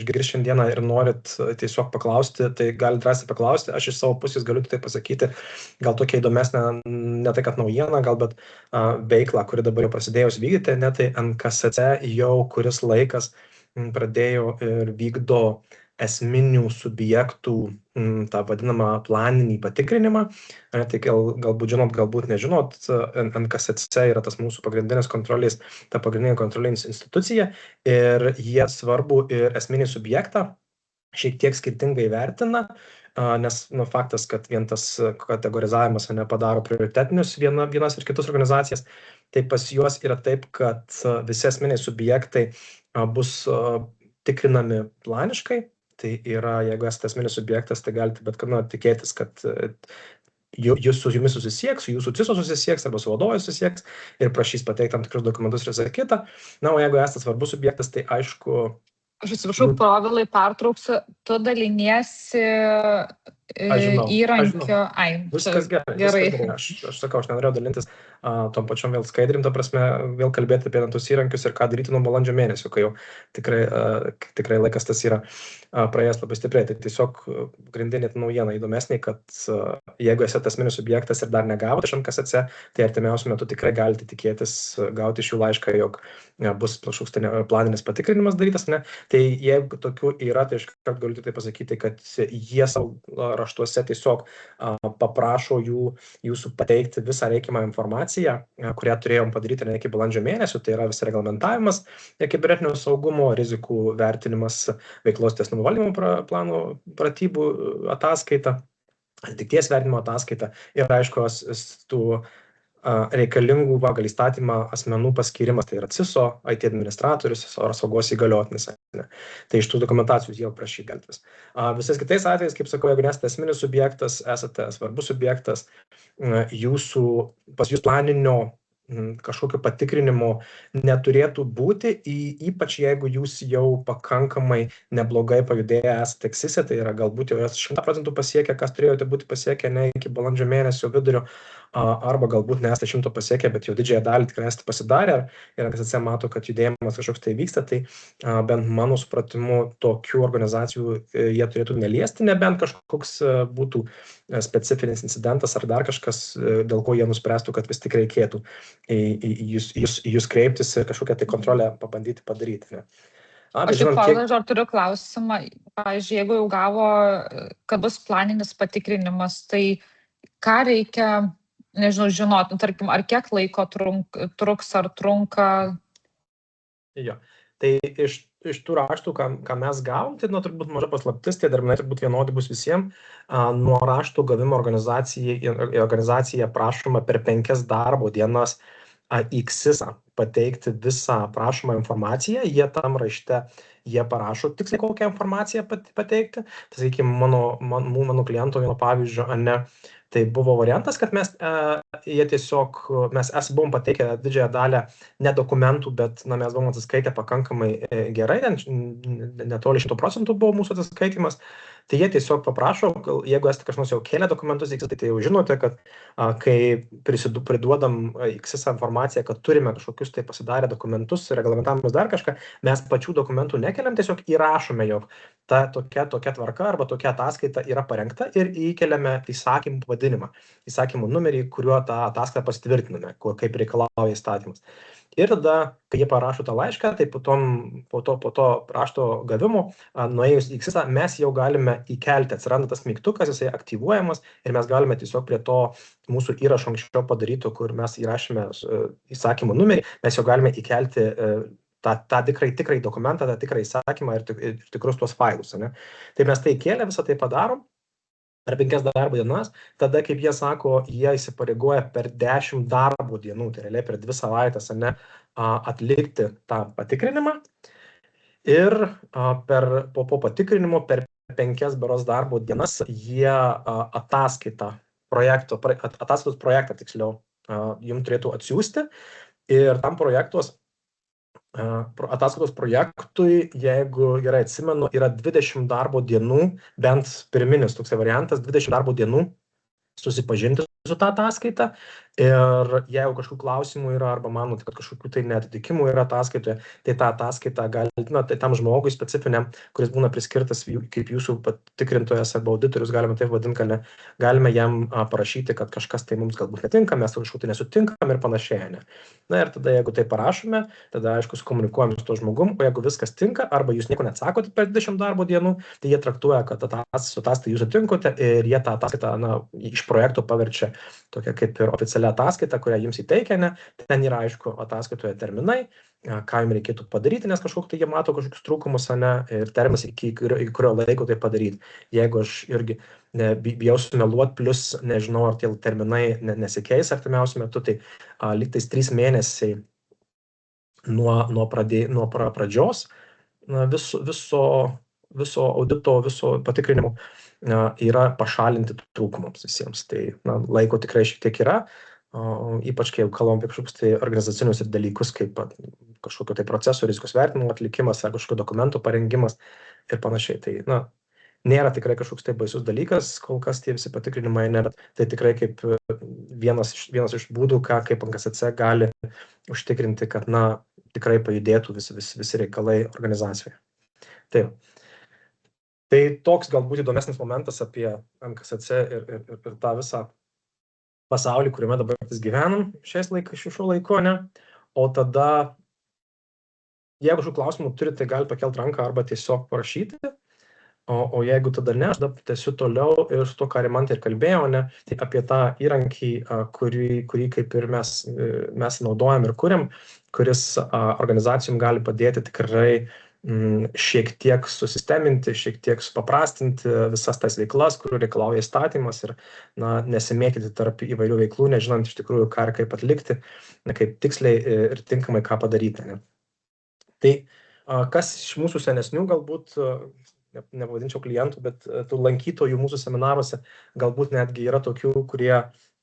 išgirsti šiandieną ir norit tiesiog paklausti, tai gali drąsiai paklausti. Aš iš savo pusės galiu tai pasakyti, gal tokia įdomesnė, ne tai kad naujiena, gal bet veikla, kuri dabar jau prasidėjus vykdyti, ne tai NKSC jau kuris laikas pradėjo ir vykdo esminių subjektų tą vadinamą planinį patikrinimą. Tai galbūt žinot, galbūt nežinot, NKSC yra tas mūsų pagrindinės kontrolės, ta pagrindinė kontrolinė institucija ir jie svarbu ir esminį subjektą šiek tiek skirtingai vertina, nes faktas, kad vien tas kategorizavimas nepadaro prioritetinius vienas ir kitus organizacijas, tai pas juos yra taip, kad visi esminiai subjektai bus tikrinami planiškai. Tai yra, jeigu esate esminis subjektas, tai galite bet kada tikėtis, kad jūs su jumis susisieks, su jūsų CISO susisieks arba su vadovais susisieks ir prašys pateikti tam tikrus dokumentus ir visą kitą. Na, o jeigu esate svarbus subjektas, tai aišku... Aš atsiprašau, Povilai, pertrauksiu, tu daliniesi įrankio. Viskas gerai. Aš sakau, aš nenorėjau dalintis tom pačiom vėl skaidrim, ta prasme, vėl kalbėti apie tos įrankius ir ką daryti nuo balandžio mėnesio, kai jau tikrai laikas tas yra praėjęs labai stipriai. Tai tiesiog grindinė naujiena įdomesnė, kad jeigu esate esminis subjektas ir dar negavote iš NKSC, tai artimiausiu metu tikrai galite tikėtis gauti iš jų laišką, jog bus kažkoks planinis patikrinimas darytas, ne? Tai jeigu tokių yra, tai iškart galiu tai pasakyti, kad jie savo raštuose tiesiog paprašo jūsų pateikti visą reikiamą informaciją, kurią turėjom padaryti ne iki balandžio mėnesio, tai yra visą reglamentavimas, kibernetinio saugumo, rizikų vertinimas, veiklos tęstinumo valdymo plano pratybų ataskaita, atitikties vertinimo ataskaita ir aišku, tų reikalingų pagal įstatymą asmenų paskirimas, tai yra CISO, IT administratorius ar saugos įgaliotinis. Tai iš tų dokumentacijų jau prašyti galite. Visais kitais atvejais, kaip sakau, jeigu nesate esminis subjektas, esate svarbus subjektas, pas jūs planinio kažkokio patikrinimo neturėtų būti, ypač jeigu jūs jau pakankamai neblogai pajudėję esate CISE, tai yra galbūt jau 100% pasiekę, kas turėjote būti pasiekę ne iki balandžio mėnesio vidurio, arba galbūt nesate 100 pasiekę, bet jau didžiąją dalį tikrai esate pasidarę ir NKSC mato, kad judėjimas kažkoks tai vyksta, tai bent mano supratimu tokių organizacijų jie turėtų neliesti, nebent kažkoks būtų specifinis incidentas ar dar kažkas, dėl ko jie nuspręstų, kad vis tik reikėtų jūs kreiptis ir kažkokią tai kontrolę pabandyti padaryti. Ne? Aš dar turiu klausimą. Pavyzdžiui, jeigu jau gavo, kad bus planinis patikrinimas, tai ką reikia, nežinau, žinoti, tarkim, ar kiek laiko truks, ar trunka? Jo, tai iš tų raštų, ką mes gavom, tai turbūt maža paslaptis, tai dar turbūt vienodi bus visiems. Nuo raštų gavimo organizacija prašoma per 5 darbo dienas į CISA pateikti visą prašomą informaciją. Jie tam rašte, jie parašo tiksliai kokią informaciją pateikti. Tai, sakykime, mano kliento vieno pavyzdžio, tai buvo variantas, kad mes buvom pateikę didžiąją dalį ne dokumentų, bet mes buvom atsiskaitę pakankamai gerai, netoli 100% buvo mūsų atsiskaitimas. Tai jie tiesiog paprašo, jeigu esate kažkas jau kėlę dokumentus, tai jau žinote, kad kai priduodam CISA informaciją, kad turime kažkokius tai pasidarę dokumentus, reglamentavimus dar kažką, mes pačių dokumentų nekeliam, tiesiog įrašome, jog ta tokia tvarka arba tokia ataskaita yra parengta ir įkeliame įsakymų pavadinimą, įsakymų numerį, kuriuo tą ataskaitą pasitvirtiname, kaip reikalauja įstatymas. Ir tada, kai jie parašo tą laišką, tai po to rašto gavimo, nuėjus į CISA, mes jau galime įkelti, atsiranda tas mygtukas, jisai aktyvuojamas ir mes galime tiesiog prie to mūsų įrašo anksčiau padaryto, kur mes įrašėme įsakymų numerį, mes jau galime įkelti tą tikrai dokumentą, tą tikrą įsakymą ir tikrus tuos failus. Ne? Tai mes tai įkėlę, visą tai padarom per 5 darbo dienas, tada, kaip jie sako, jie įsipareigoja per 10 darbo dienų, tai realiai per 2 savaitės, atlikti tą patikrinimą ir po patikrinimo per 5 beros darbo dienas jie ataskaitos projektą tiksliau jums turėtų atsiųsti ir tam ataskaitos projektui, jeigu gerai atsimenu, yra 20 darbo dienų, bent pirminis toksai variantas, 20 darbo dienų susipažinti su tą ataskaitą Ir jeigu kažkokių klausimų yra arba manote, kad kažkokių tai neatitikimų yra ataskaitoje, tai tą ataskaitą galite, tai tam žmogui specifiniam, kuris būna priskirtas kaip jūsų patikrintojas arba auditorius, galime taip vadinti, galime jam parašyti, kad kažkas tai mums galbūt netinka, mes kažkur tai nesutinkam ir panašiai. Ne? Na ir tada, jeigu tai parašome, tada aišku, komunikuojame su to žmogum, o jeigu viskas tinka, arba jūs nieko neatsakote per 20 darbo dienų, tai jie traktuoja, kad su ataskaita jūs sutinkote ir jie tą ataskaitą iš projekto paverčia tokia kaip ir oficialia ataskaita, kurią jums įteikia, ne? Ten yra aišku ataskaitoje terminai, ką jums reikėtų padaryti, nes kažkokiu tai jie mato kažkokius trūkumus, ne? Ir terminas iki kurio laiko tai padaryti. Jeigu aš irgi bijau sumeluoti, plus nežinau, ar tie terminai nesikeis artimiausiu metu, tai lygtais 3 mėnesiai nuo pradžios viso audito, viso patikrinimo yra pašalinti trūkumams visiems. Tai laiko tikrai šiek tiek yra, ypač kai kalbam apie kažkokius tai organizacinius dalykus, kaip kažkokio tai proceso rizikos vertinimo atlikimas ar kažkokio dokumento parengimas ir panašiai. Tai nėra tikrai kažkoks tai baisus dalykas, kol kas tie visi patikrinimai nėra. Tai tikrai kaip vienas iš būdų, kaip NKSC gali užtikrinti, kad tikrai pajudėtų visi reikalai organizacijoje. Tai toks galbūt įdomesnis momentas apie NKSC ir tą visą pasaulį, kuriame dabar gyvenam šiuo laiku, ne? O tada, jeigu kažkokių klausimų turite, tai galite pakelti ranką arba tiesiog parašyti. O jeigu tada ne, aš tęsiu toliau ir su to, ką Rimantė ir kalbėjo, ne? Tai apie tą įrankį, kurį kaip ir mes naudojam ir kuriam, kuris organizacijom gali padėti tikrai šiek tiek susisteminti, šiek tiek supaprastinti visas tas veiklas, kurių reikalauja įstatymas ir nesimėkyti tarp įvairių veiklų, nežinant iš tikrųjų, ką ir kaip atlikti, kaip tiksliai ir tinkamai ką padaryti. Ne? Tai kas iš mūsų senesnių galbūt, nevadinčiau klientų, bet tų lankytojų mūsų seminaruose galbūt netgi yra tokių, kurie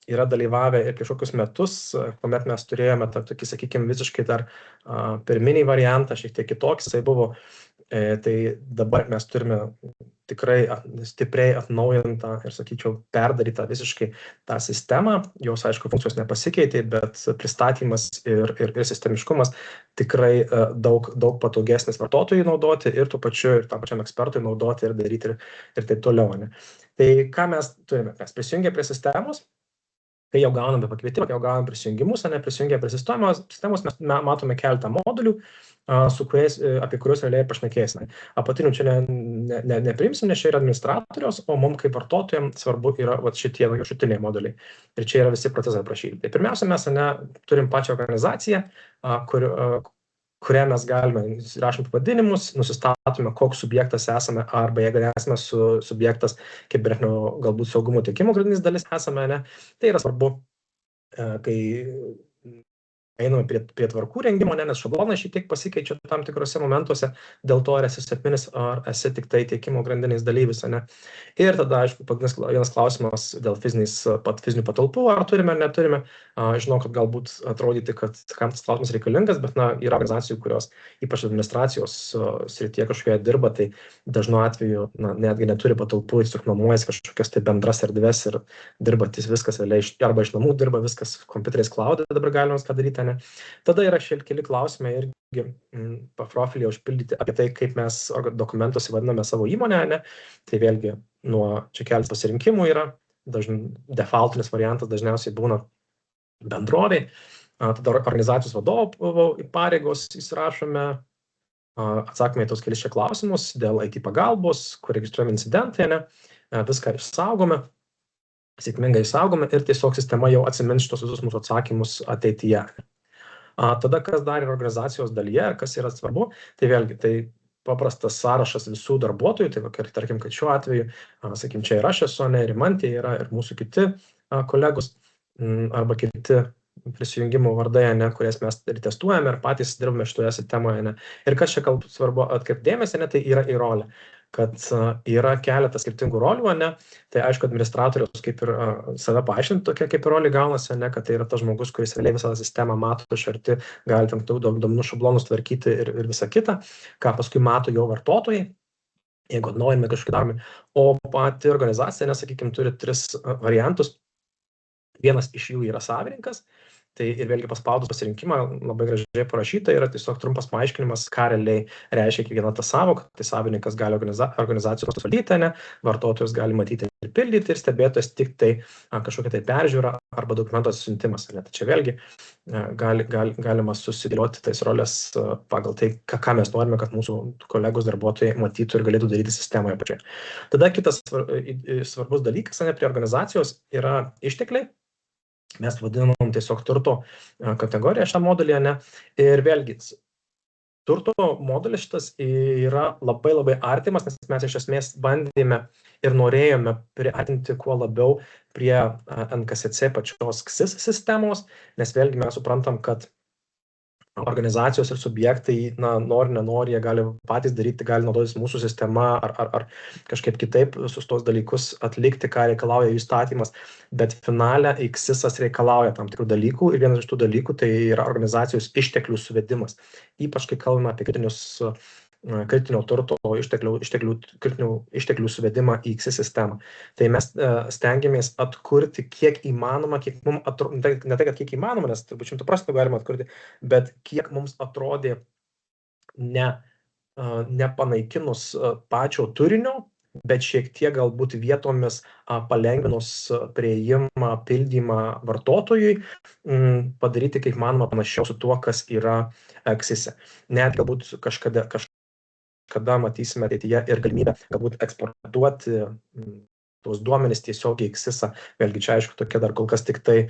yra dalyvavę ir kažkokius metus, kuomet mes turėjome tą tokį, sakykime, visiškai dar pirminį variantą, šiek tiek kitoks jisai buvo. Tai dabar mes turime tikrai stipriai atnaujintą ir, sakyčiau, perdarytą visiškai tą sistemą. Jos, aišku, funkcijos nepasikeitė, bet pristatymas ir sistemiškumas tikrai daug patogesnis vartotojui naudoti ir tuo pačiu ir tam pačiam ekspertui naudoti ir daryti ir taip toliau. Ne? Tai ką mes turime? Mes prisijungę prie sistemos. Kai jau gauname pakvietimą, kai jau gauname prisijungimus, prisijungę prie sistemos, mes matome keletą modulių, apie kuriuos realiai pašnekėsime. Apatinių čia nepriimsim, nes čia yra administratorius, o mums kaip vartotojams svarbu yra šitie viršutiniai moduliai. Ir čia yra visi procesai aprašyti. Tai pirmiausia, mes turim pačią organizaciją, kurią mes galime, rašom pavadinimus, nusistatome, koks subjektas esame, arba jeigu nesame subjektas kibernetinio galbūt saugumo tiekimo grandinės dalis esame, ne, tai yra svarbu, kai einame prie tvarkų rengimo, nes šablonai šiek tiek pasikeičia tam tikrose momentuose, dėl to ar esi adminas, ar esi tik tai tiekimo grandinės dalyvis, ne. Ir tada, aišku, vienas klausimas dėl fizinių patalpų, ar turime ar neturime. Žinau, kad galbūt atrodyti, kad kam tas klausimas reikalingas, bet yra organizacijų, kurios ypač administracijos srityje kažkokioje dirba, tai dažnu atveju netgi neturi patalpų, tiesiog nuomojasi kažkokias tai bendras erdves ir dirba viskas, arba iš namų dirba viskas kompiuteriais cloud, dabar galima ką daryti. Ne? Tada yra keli klausimai irgi profilį užpildyti apie tai, kaip mes dokumentuose vadiname savo įmonę. Ne? Tai vėlgi čia keletas pasirinkimų yra. Defaultinis variantas dažniausiai būna bendroviai. Tada organizacijos vadovo pareigos įsirašome. Atsakome į tos kelis čia klausimus dėl IT pagalbos, kur registruojame incidentai. Ne? Viską išsaugome. Sėkmingai išsaugome ir tiesiog sistema jau atsimins šitos visus mūsų atsakymus ateityje. Tada, kas dar yra organizacijos dalyje, kas yra svarbu, tai vėlgi, tai paprastas sąrašas visų darbuotojų, tai tarkim, kad šiuo atveju, sakykim, čia ir aš esu, ne, ir Rimantė yra, ir mūsų kiti kolegos, arba kiti prisijungimo vardai, ne, kurias mes ir testuojame, ir patys dirbame šitoje sistemoje. Ne. Ir kas čia galbūt svarbu atkreipdėmėsi, ne, tai yra į rolę. Kad yra keletas skirtingų rolių, ne, tai aišku, administratorius kaip ir save paaiškinti tokia kaip ir rolė gaunasi, ne, kad tai yra tas žmogus, kuris realiai visą sistemą mato iš arti, gali tam duomenų šablonus tvarkyti ir visą kitą, ką paskui mato jo vartotojai, jeigu norime kažkokį darome. O pati organizacija, nesakykime, turi 3 variantus. vienas iš jų yra savininkas. Tai ir vėlgi paspaudus pasirinkimą labai gražiai parašyta yra tiesiog trumpas paaiškinimas, ką realiai reiškia kiekviena ta sąvoka. Tai savininkas gali organizacijos valdyti, vartotojas gali matyti ir pildyti, ir stebėtojas tik tai kažkokia tai peržiūra arba dokumento atsiuntimas. Tai čia vėlgi galima susidėlioti tais rolės pagal tai, ką mes norime, kad mūsų kolegos darbuotojai matytų ir galėtų daryti sistemoje pačioje. Tada kitas svarbus dalykas prie organizacijos yra ištekliai. Mes vadinam tiesiog turto kategoriją šią modulį, ir vėlgi turto modelis šitas yra labai artimas, nes mes iš esmės bandėme ir norėjome priartinti kuo labiau prie NKCC pačios KSIS sistemos, nes vėlgi mes suprantam, kad organizacijos ir subjektai, nori, nenori, jie gali patys daryti, gali naudotis mūsų sistema ar kažkaip kitaip tos dalykus atlikti, ką reikalauja jų įstatymas, bet finale KSIS reikalauja tam tikrų dalykų ir vienas iš tų dalykų tai yra organizacijos išteklių suvedimas. Ypač, kai kalbame apie kritinio turto kritinių išteklių suvedimą į KSIS sistemą. Tai mes stengiamės atkurti kiek įmanoma, kiek mums atrodo, ne tai, kad kiek įmanoma, nes turbūt 100% galima atkurti, bet kiek mums atrodė nepanaikinus pačio turinio, bet šiek tiek galbūt vietomis palengvinus priėjimą, pildymą vartotojui, padaryti kaip manoma panašiau su tuo, kas yra KSIS. Net galbūt kada matysime ateityje ir galimybę galbūt eksportuoti tos duomenys tiesiogiai į KSIS. Vėlgi čia aišku tokia dar kol kas tik tai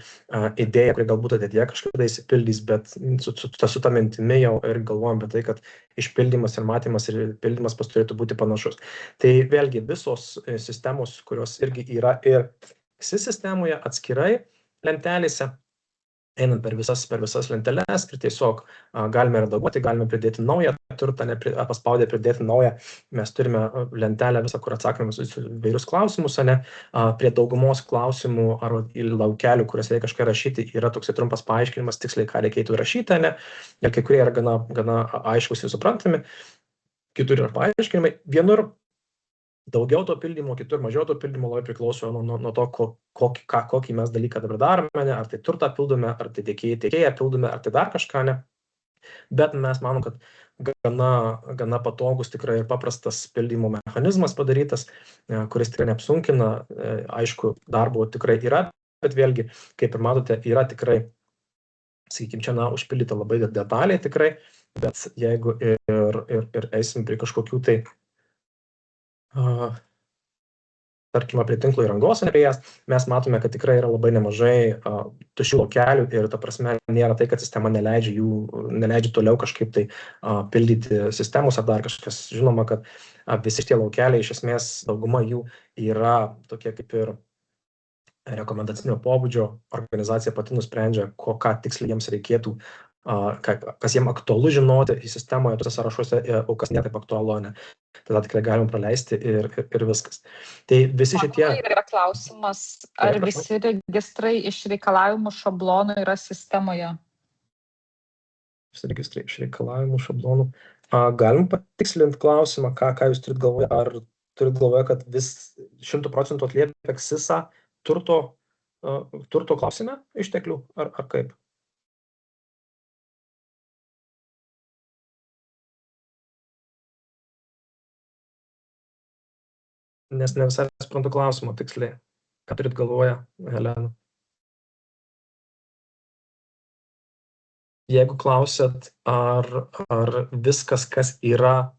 idėja, kuri galbūt ateityje kažkada įsipildys, bet su ta mintimi jau ir galvojam apie tai, kad išpildymas ir matymas ir pildymas turėtų būti panašus. Tai vėlgi visos sistemos, kurios irgi yra ir KSIS sistemoje atskirai lentelėse, einant per visas lenteles ir tiesiog galime redaguoti, galime pridėti naują turtą, paspaudę pridėti naują, mes turime lentelę visą, kur atsakome vairius klausimus, prie daugumos klausimų ar laukelių, kuriuose reikia kažką rašyti, yra toks trumpas paaiškinimas, tiksliai ką reikėtų rašyti, ir kai kurie yra gana aiškus ir suprantami, kitur yra paaiškinimai, vienur daugiau to pildymo, kitur mažiau to pildymo, labai priklauso nuo to, kokį mes dalyką dabar darome, ar tai turtą pildome, ar tai tiekėją pildome, ar tai dar kažką, Bet mes manom, kad gana patogus tikrai ir paprastas pildymo mechanizmas padarytas, kuris tikrai neapsunkina, aišku, darbo tikrai yra, bet vėlgi, kaip ir matote, yra tikrai, sakykime, čia užpildyta labai detaliai tikrai, bet jeigu ir eisim prie kažkokių tai tarkime, prie tinklo įrangos apie jas, mes matome, kad tikrai yra labai nemažai tuščių laukelių ir ta prasme nėra tai, kad sistema neleidžia toliau kažkaip tai pildyti sistemos ar dar kažkas. Žinoma, kad visi šitie laukeliai, iš esmės, dauguma jų yra tokie kaip ir rekomendacinio pobūdžio, organizacija pati nusprendžia, ką tiksliai jiems reikėtų, kas jiems aktualu žinoti į sistemoje, tuose sąrašuose, o kas nėra taip aktualu, Tada tikrai galim praleisti ir viskas. Tai visi šitie... Yra klausimas, ar visi registrai iš reikalavimų šablonų yra sistemoje? Visi registrai iš reikalavimų šablonų. Galim patikslinti klausimą, ką jūs turit galvoje, ar turit galvoje, kad vis 100% atliepia KSIS-ą turto klausime išteklių, ar kaip? Nes ne visai suprantu klausimo tiksliai. Ką turit galvoje, Helena? Jeigu klausėt, ar viskas, kas yra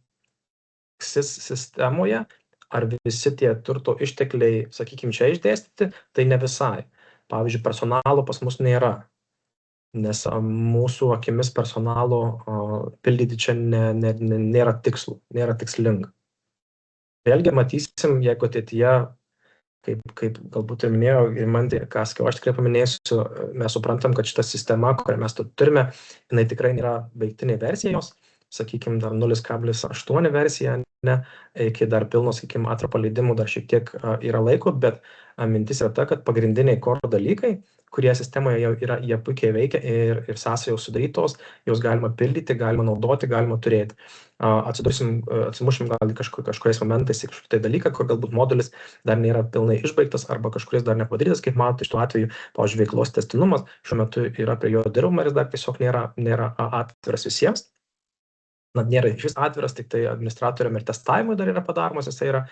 KSIS sistemoje, ar visi tie turto ištekliai, sakykime, čia išdėstyti, tai ne visai. Pavyzdžiui, personalo pas mus nėra, nes mūsų akimis personalo pildyti čia nėra tikslų, nėra tikslinga. Vėlgi matysim, jeigu ateityje, kaip galbūt ir minėjau, ir man aš tikrai paminėsiu, mes suprantam, kad šita sistema, kurią mes turime, jinai tikrai nėra baigtinė versija jos, sakykime, dar 0,8 versija, iki dar pilno, sakykime, antro paleidimų dar šiek tiek yra laiko, bet mintis yra ta, kad pagrindiniai core dalykai, kurie sistemoje jau yra, jie puikiai veikia ir sąsajos sudarytos, jos galima pildyti, galima naudoti, galima turėti. Atsimušim gal kažkuriais momentais į kažkokį tai dalyką, kur galbūt modulis dar nėra pilnai išbaigtas arba kažkuris dar nepadarytas, kaip matote, iš tų atveju, pavyzdžiui, veiklos tęstinumas šiuo metu yra prie jo dirbama ir dar tiesiog nėra atviras visiems. Nėra iš vis atviras, tik tai administratoriam ir testavimui dar yra padaromas, jisai yra,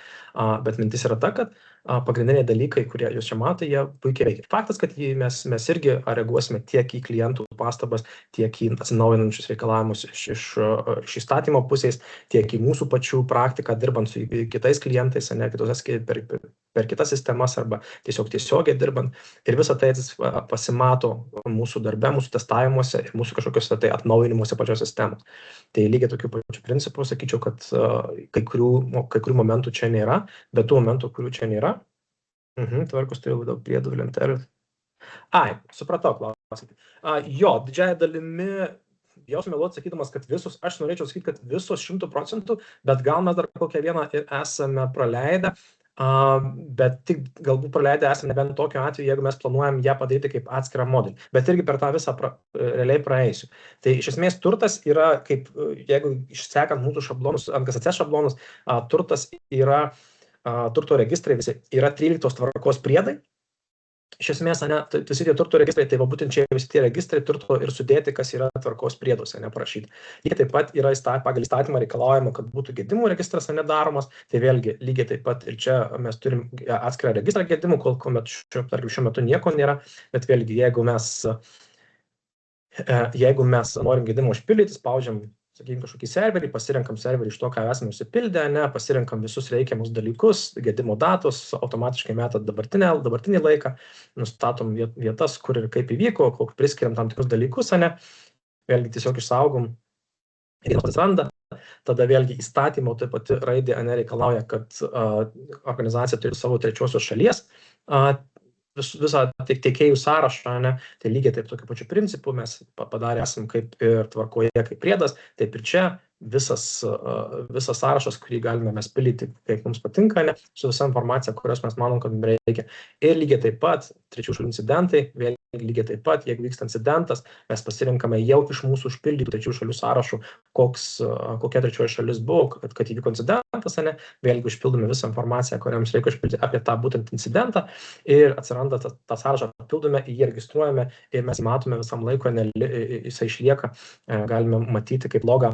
bet mintis yra ta, kad pagrindiniai dalykai, kurie jūs čia matote, jie puikiai veikia. Faktas, kad mes irgi reaguosime tiek į klientų pastabas, tiek į atsinaujinančius reikalavimus iš įstatymo pusės, tiek į mūsų pačių praktiką, dirbant su kitais klientais, ne, per kitas sistemas arba tiesiogiai dirbant. Ir visą tai pasimato mūsų darbe, mūsų testavimuose ir mūsų kažkokiuose tai atnaujinimuose pačios sistemos. Tai lygiai tokių pačių principų sakyčiau, kad kai kurių momentų čia nėra, bet tų momentų, kurių čia nėra, tvarkos turiu daug priedų, lentelių. Supratau klausimą. Jo, didžiąją dalimi, jau sumeluoti sakydamas, kad visus, aš norėčiau sakyti, kad visus 100%, bet gal mes dar kokią vieną ir esame praleidę, bet tik galbūt praleidę esame nebent tokiu atveju, jeigu mes planuojam ją padaryti kaip atskirą modelį, bet irgi per tą visą realiai praeisiu. Tai iš esmės turtas yra, kaip jeigu išsekant mūsų šablonus, NKSC šablonus, turtas yra, turto registrai visi yra 13 tvarkos priedai. Iš esmės, visi tie turto registrai, tai būtent čia visi tie registrai turto ir sudėti, kas yra tvarkos prieduose, parašyti. Lygiai taip pat yra pagal įstatymą reikalaujama, kad būtų gedimų registras daromas, tai vėlgi lygiai taip pat ir čia mes turim atskirą registrą gedimų, kuomet šiuo metu nieko nėra, bet vėlgi jeigu mes norim gedimą užpildyti, spaudžiam kažkokį serverį, pasirenkam serverį iš to, ką esame užsipildę, pasirenkam visus reikiamus dalykus, gedimo datos, automatiškai metat dabartinį laiką, nustatom vietas, kur ir kaip įvyko, priskiriam tam tikrus dalykus, vėlgi tiesiog išsaugom ir atsiranda. Tada vėlgi įstatymo taip pat raidė reikalauja, kad organizacija turi savo trečiosios šalies visą tiekėjų sąrašą, tai lygiai taip tokiu pačiu principu mes padarę esam kaip ir tvarkoje, kaip priedas, taip ir čia visas sąrašas, kurį galime mes pildyti, kaip mums patinka, su visa informacija, kurios mes manom, kad reikia. Ir lygiai taip pat trečių šalių incidentai, vėlgi lygiai taip pat, jeigu vyksta incidentas, mes pasirinkame jau iš mūsų užpildytų trečių šalių sąrašų, kokia trečioji šalis buvo, kad įvyko incidentas, vėlgi užpildome visą informaciją, kurią mums reikia užpildyti apie tą būtent incidentą ir atsiranda tą sąrašą, papildome, jį registruojame ir mes matome visam laiko, jisai išlieka, galime matyti kaip logą,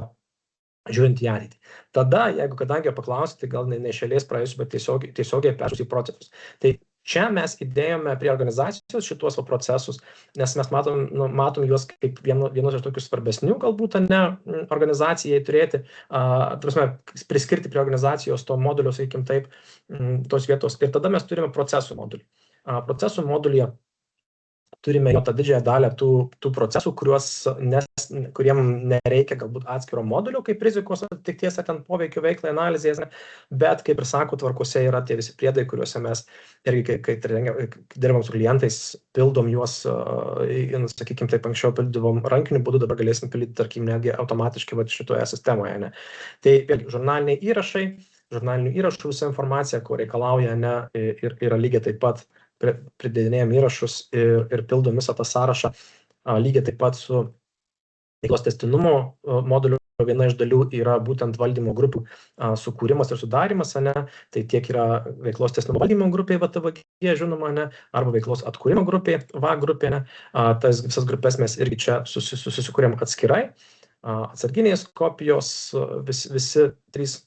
žiūrint į ateitį. Tada, jeigu kadangi paklausite, gal ne iš eilės praėjusiu, bet tiesiogiai peršus į procesus. Tai čia mes įdėjome prie organizacijos šituos procesus, nes mes matom juos kaip vienos iš tokių svarbesnių, galbūt organizacijai turėti, priskirti prie organizacijos to modulio, sakykim taip, tos vietos. Ir tada mes turime procesų modulį. Procesų modulyje turime jau tą didžiąją dalį tų procesų, kuriem nereikia galbūt atskiro modulio, kaip rizikos atitikties ar ten poveikio veiklai analizės, bet, kaip ir sako, tvarkose yra tie visi priedai, kuriuose mes irgi, kai dirbam su klientais, pildom juos, sakykime, taip anksčiau pildyvom rankiniu būdu, dabar galėsim pildyti, tarkim, netgi automatiškai šitoje sistemoje. Tai vėlgi, žurnaliniai įrašai, žurnalinių įrašų visa informacija, ko reikalauja, ir yra lygiai taip pat pridėdinėjom įrašus ir pildom visą tą sąrašą, lygiai taip pat su veiklos tęstinumo moduliu. Viena iš dalių yra būtent valdymo grupių sukūrimas ir sudarimas, tai tiek yra veiklos tęstinumo valdymo grupė VTVG, žinoma, arba veiklos atkūrimo grupė, VA grupė, tas visas grupės mes irgi čia susikūrėm atskirai. Atsarginės kopijos, visi trys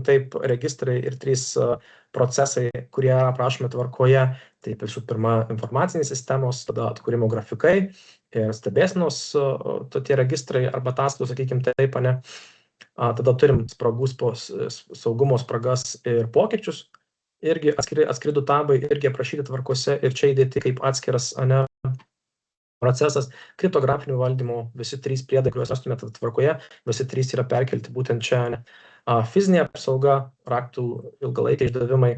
taip, registrai ir 3 procesai, kurie aprašomi tvarkoje, tai visų pirma informacinės sistemos, tada atkūrimo grafikai ir stebėsenos tie registrai arba ataskaitos, sakykime taip, tada turim saugumo spragas ir pokyčius, irgi atskiri tabai, irgi aprašyti tvarkose ir čia įdėti kaip atskiras procesas, kriptografinių valdymų, visi 3 priedai, kuriuos rastumėte tvarkoje, visi 3 yra perkelti būtent čia. Fizinė apsauga, raktų ilgalaikiai išdavimai,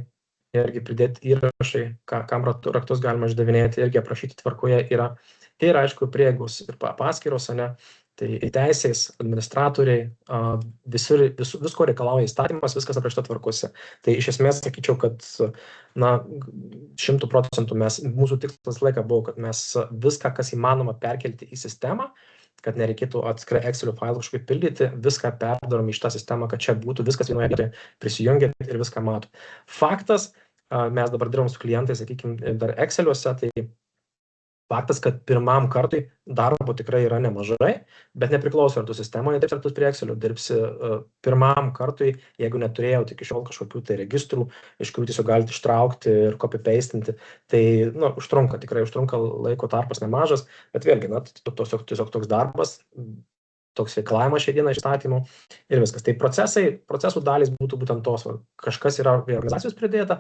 irgi pridėti įrašai, kam raktus galima išdavinėti, irgi aprašyti tvarkoje yra. Ir aišku, prieigos ir paskyros, Tai teisės, administratoriai, visko reikalauja įstatymas, viskas aprašyta tvarkose. Tai iš esmės sakyčiau, kad 100% mūsų tikslas laiką buvo, kad mes viską, kas įmanoma perkelti į sistemą, kad nereikėtų atskirai Excelio failų kažkaip pildyti, viską perdarom į šitą sistemą, kad čia būtų viskas vienoje vietoje, prisijungiant ir viską mato. Faktas, mes dabar dirbam su klientais, sakykime, dar Exceliuose, tai faktas, kad pirmam kartui darbo tikrai yra nemažai, bet nepriklauso, ar tu sistemoje dirbsi, ar tu prie Excelio dirbsi pirmam kartui, jeigu neturėjau iki šiol kažkokių tai registrų, iš kurių tiesiog galite ištraukti ir copy-pastinti, tai tikrai užtrunka laiko tarpas nemažas, bet vėlgi, tiesiog toks darbas, toks reikalavimas šiai dienai iš įstatymų ir viskas. Tai procesų dalys būtų būtent tos, kažkas yra organizacijos pridėta,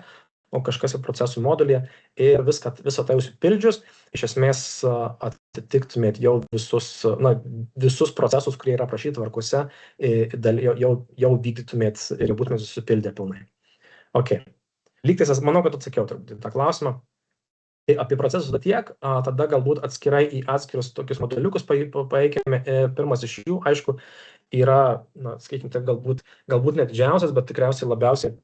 o kažkas ir procesų modulyje ir visą tai užsipildžius, iš esmės atitiktumėt jau visus procesus, kurie yra aprašyti tvarkose, jau vykdytumėt ir jau būtumėt susipildę pilnai. Ok. Lygtais, manau, kad atsakiau turbūt tą klausimą. Tai apie procesus tiek, tada galbūt atskirai į atskirus tokius modeliukus paeikime. Pirmas iš jų, aišku, yra, sakykime, galbūt net didžiausias, bet tikriausiai labiausiai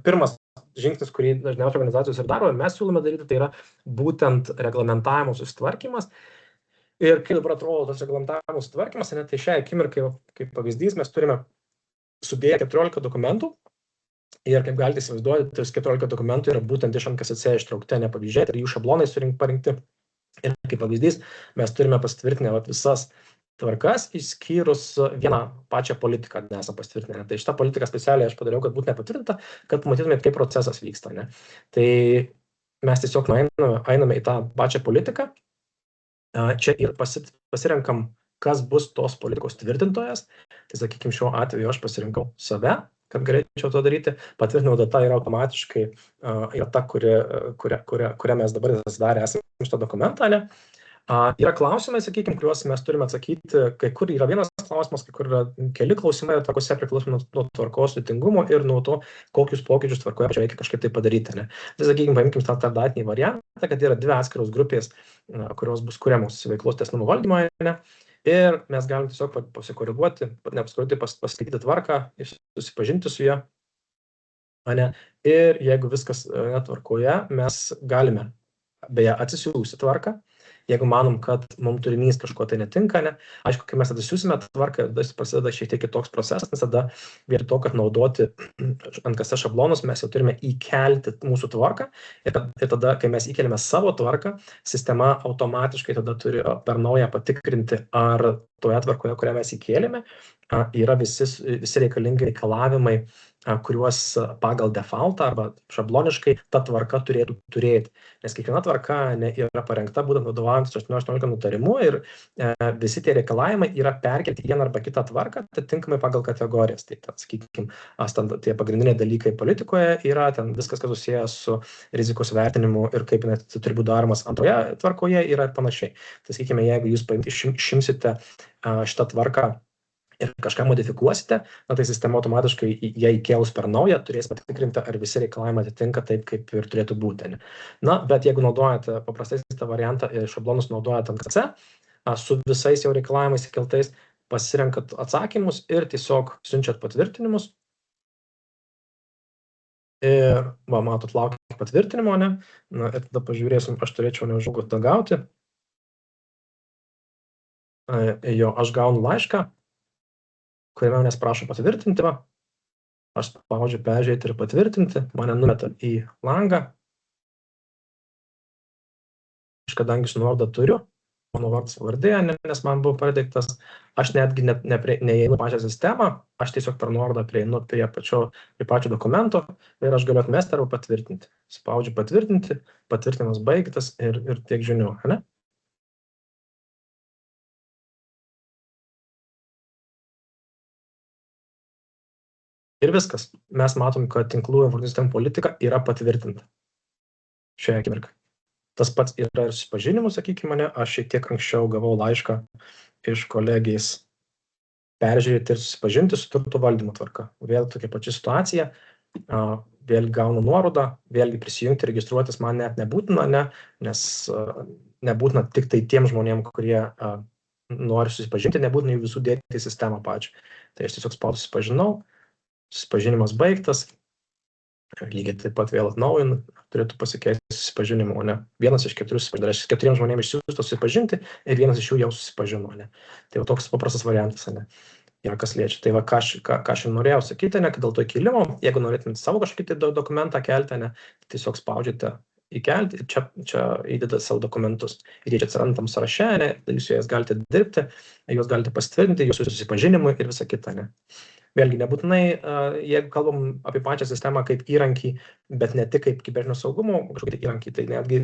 pirmas žingsnis, kurį dažniausiai organizacijos ir daro, ir mes siūlome daryti, tai yra būtent reglamentavimo susitvarkymas. Ir kaip dabar atrodo tas reglamentavimo susitvarkymas, tai šiai akimirkai, kaip pavyzdys, mes turime sudėję 14 dokumentų. Ir kaip galite įsivaizduoti, tas 14 dokumentų yra būtent iš NKSC ištraukti, ne pavyzdžiai, ir jų šablonai parinkti. Ir kaip pavyzdys, mes turime pasitvirtinę visas tvarkas, išskyrus vieną pačią politiką nesam pasitvirtinę. Tai šitą politiką specialiai aš padariau, kad būtų nepatvirtinta, kad pamatytumėt, kaip procesas vyksta. Ne? Tai mes tiesiog einame į tą pačią politiką. Čia ir pasirenkam, kas bus tos politikos tvirtintojas. Tai sakykime, šiuo atveju aš pasirinkau save, kad galėčiau to daryti. Patvirtinimo data yra automatiškai yra ta, kurią mes dabar susidarę esame šitą dokumentą. Ne? Yra klausimai, sakykime, kuriuos mes turime atsakyti, kai kur yra vienas klausimas, kai kur yra keli klausimai, tvarkose priklausomai nuo tvarkos sudėtingumo ir nuo to, kokius pokyčius tvarkoje reikia kažkaip tai padaryti. Ne? Tai, sakykime, paimkim tą standartinį variantą, kad yra dvi atskiros grupės, kurios bus kuriamos veiklos tęstinumo valdymo. Ne? Ir mes galim tiesiog pasikoreguoti, pasiskaityti tvarką, susipažinti su ją. Ne? Ir jeigu viskas netvarkoje, mes galime beje atsisiųsti tvarką. Jeigu manom, kad mums turinys kažko tai netinka, ne? Aišku, kai mes atsisiūsime tvarką, prasideda šiek tiek kitoks procesas, nes tada vietoj to, kad naudoti NKSC šablonus, mes jau turime įkelti mūsų tvarką ir tada, kai mes įkeliame savo tvarką, sistema automatiškai tada turi per naują patikrinti, ar toje tvarkoje, kurią mes įkėlėme, yra visi reikalingi reikalavimai, kuriuos pagal defaultą arba šabloniškai ta tvarka turėtų turėti. Nes kiekviena tvarka yra parengta būtent vadovaujantis 18 nutarimu ir visi tie reikalavimai yra perkelti į vieną arba kitą tvarką, atitinkamai pagal kategorijas. Tai, sakykime, tie pagrindiniai dalykai politikoje yra ten viskas, kas susijęs su rizikos vertinimu ir kaip net turi būti daromas antroje tvarkoje yra ir panašiai. Tai, sakykime, jeigu jūs išimsite šitą tvarką ir kažką modifikuosite, tai sistema automatiškai ją įkėlus per naują turės patikrinti, ar visi reikalavimai atitinka taip, kaip ir turėtų būti. Bet jeigu naudojate paprastai tą variantą ir šablonus naudojate NKSC, su visais jau reikalavimais įkeltais, pasirenkat atsakymus ir tiesiog siunčiat patvirtinimus. Ir, matot, laukia patvirtinimo, ne? Ir tada pažiūrėsim, aš turėčiau neužilgo tą gauti. Aš gaunu laišką, kuriame manęs prašo patvirtinti. Aš spaudžiu peržiūrėti ir patvirtinti, mane numeta į langą. Aš kadangi nuorodą turiu, mano vardas pavardė, nes man buvo pateiktas, aš netgi neįeinu pačią sistemą, aš tiesiog per nuorodą prieinu prie pačio dokumento ir aš galiu atmesti arba patvirtinti. Spaudžiu patvirtinti, patvirtinimas baigtas ir tiek žinių. Ne? Ir viskas. Mes matom, kad tinklų informacinių sistemų politika yra patvirtinta šioje akimirkai. Tas pats yra ir susipažinimu, sakykime, aš šiek tiek anksčiau gavau laišką iš kolegijais peržiūrėti ir susipažinti su turto valdymo tvarka. Vėl tokia pačia situacija, vėl gaunu nuorodą, vėlgi prisijungti, registruotis man net nebūtina, nes nebūtina tik tai tiem žmonėm, kurie nori susipažinti, nebūtinai visų dėti į sistemą pačią. Tai aš tiesiog spaudžiu susipažinau, susipažinimas baigtas, lygiai taip pat vėl atnaujinu, turėtų pasikeisti susipažinimo, ne? Vienas iš 4 susipažinti, reiškia 4 žmonėms išsiųsta susipažinti ir vienas iš jų jau susipažino, ne? Tai va toks paprastas variantas, ne? Yra kas liečia. Tai va, ką aš ir norėjau sakyti, ne, kad dėl to įkėlimo, jeigu norėtumėte savo kažkokį tai dokumentą kelti, ne, tiesiog spaudžiate įkelti ir čia įdeda savo dokumentus. Ir jie čia atsiranda tam sąraše, ne, jūs su jais galite dirbti, juos galite pasitvirtinti, jūsų susipažinimui ir visa kita, ne. Vėlgi, nebūtinai, jeigu kalbam apie pačią sistemą kaip įrankį, bet ne tik kaip kibernetinio saugumo kažkokį įrankį, tai netgi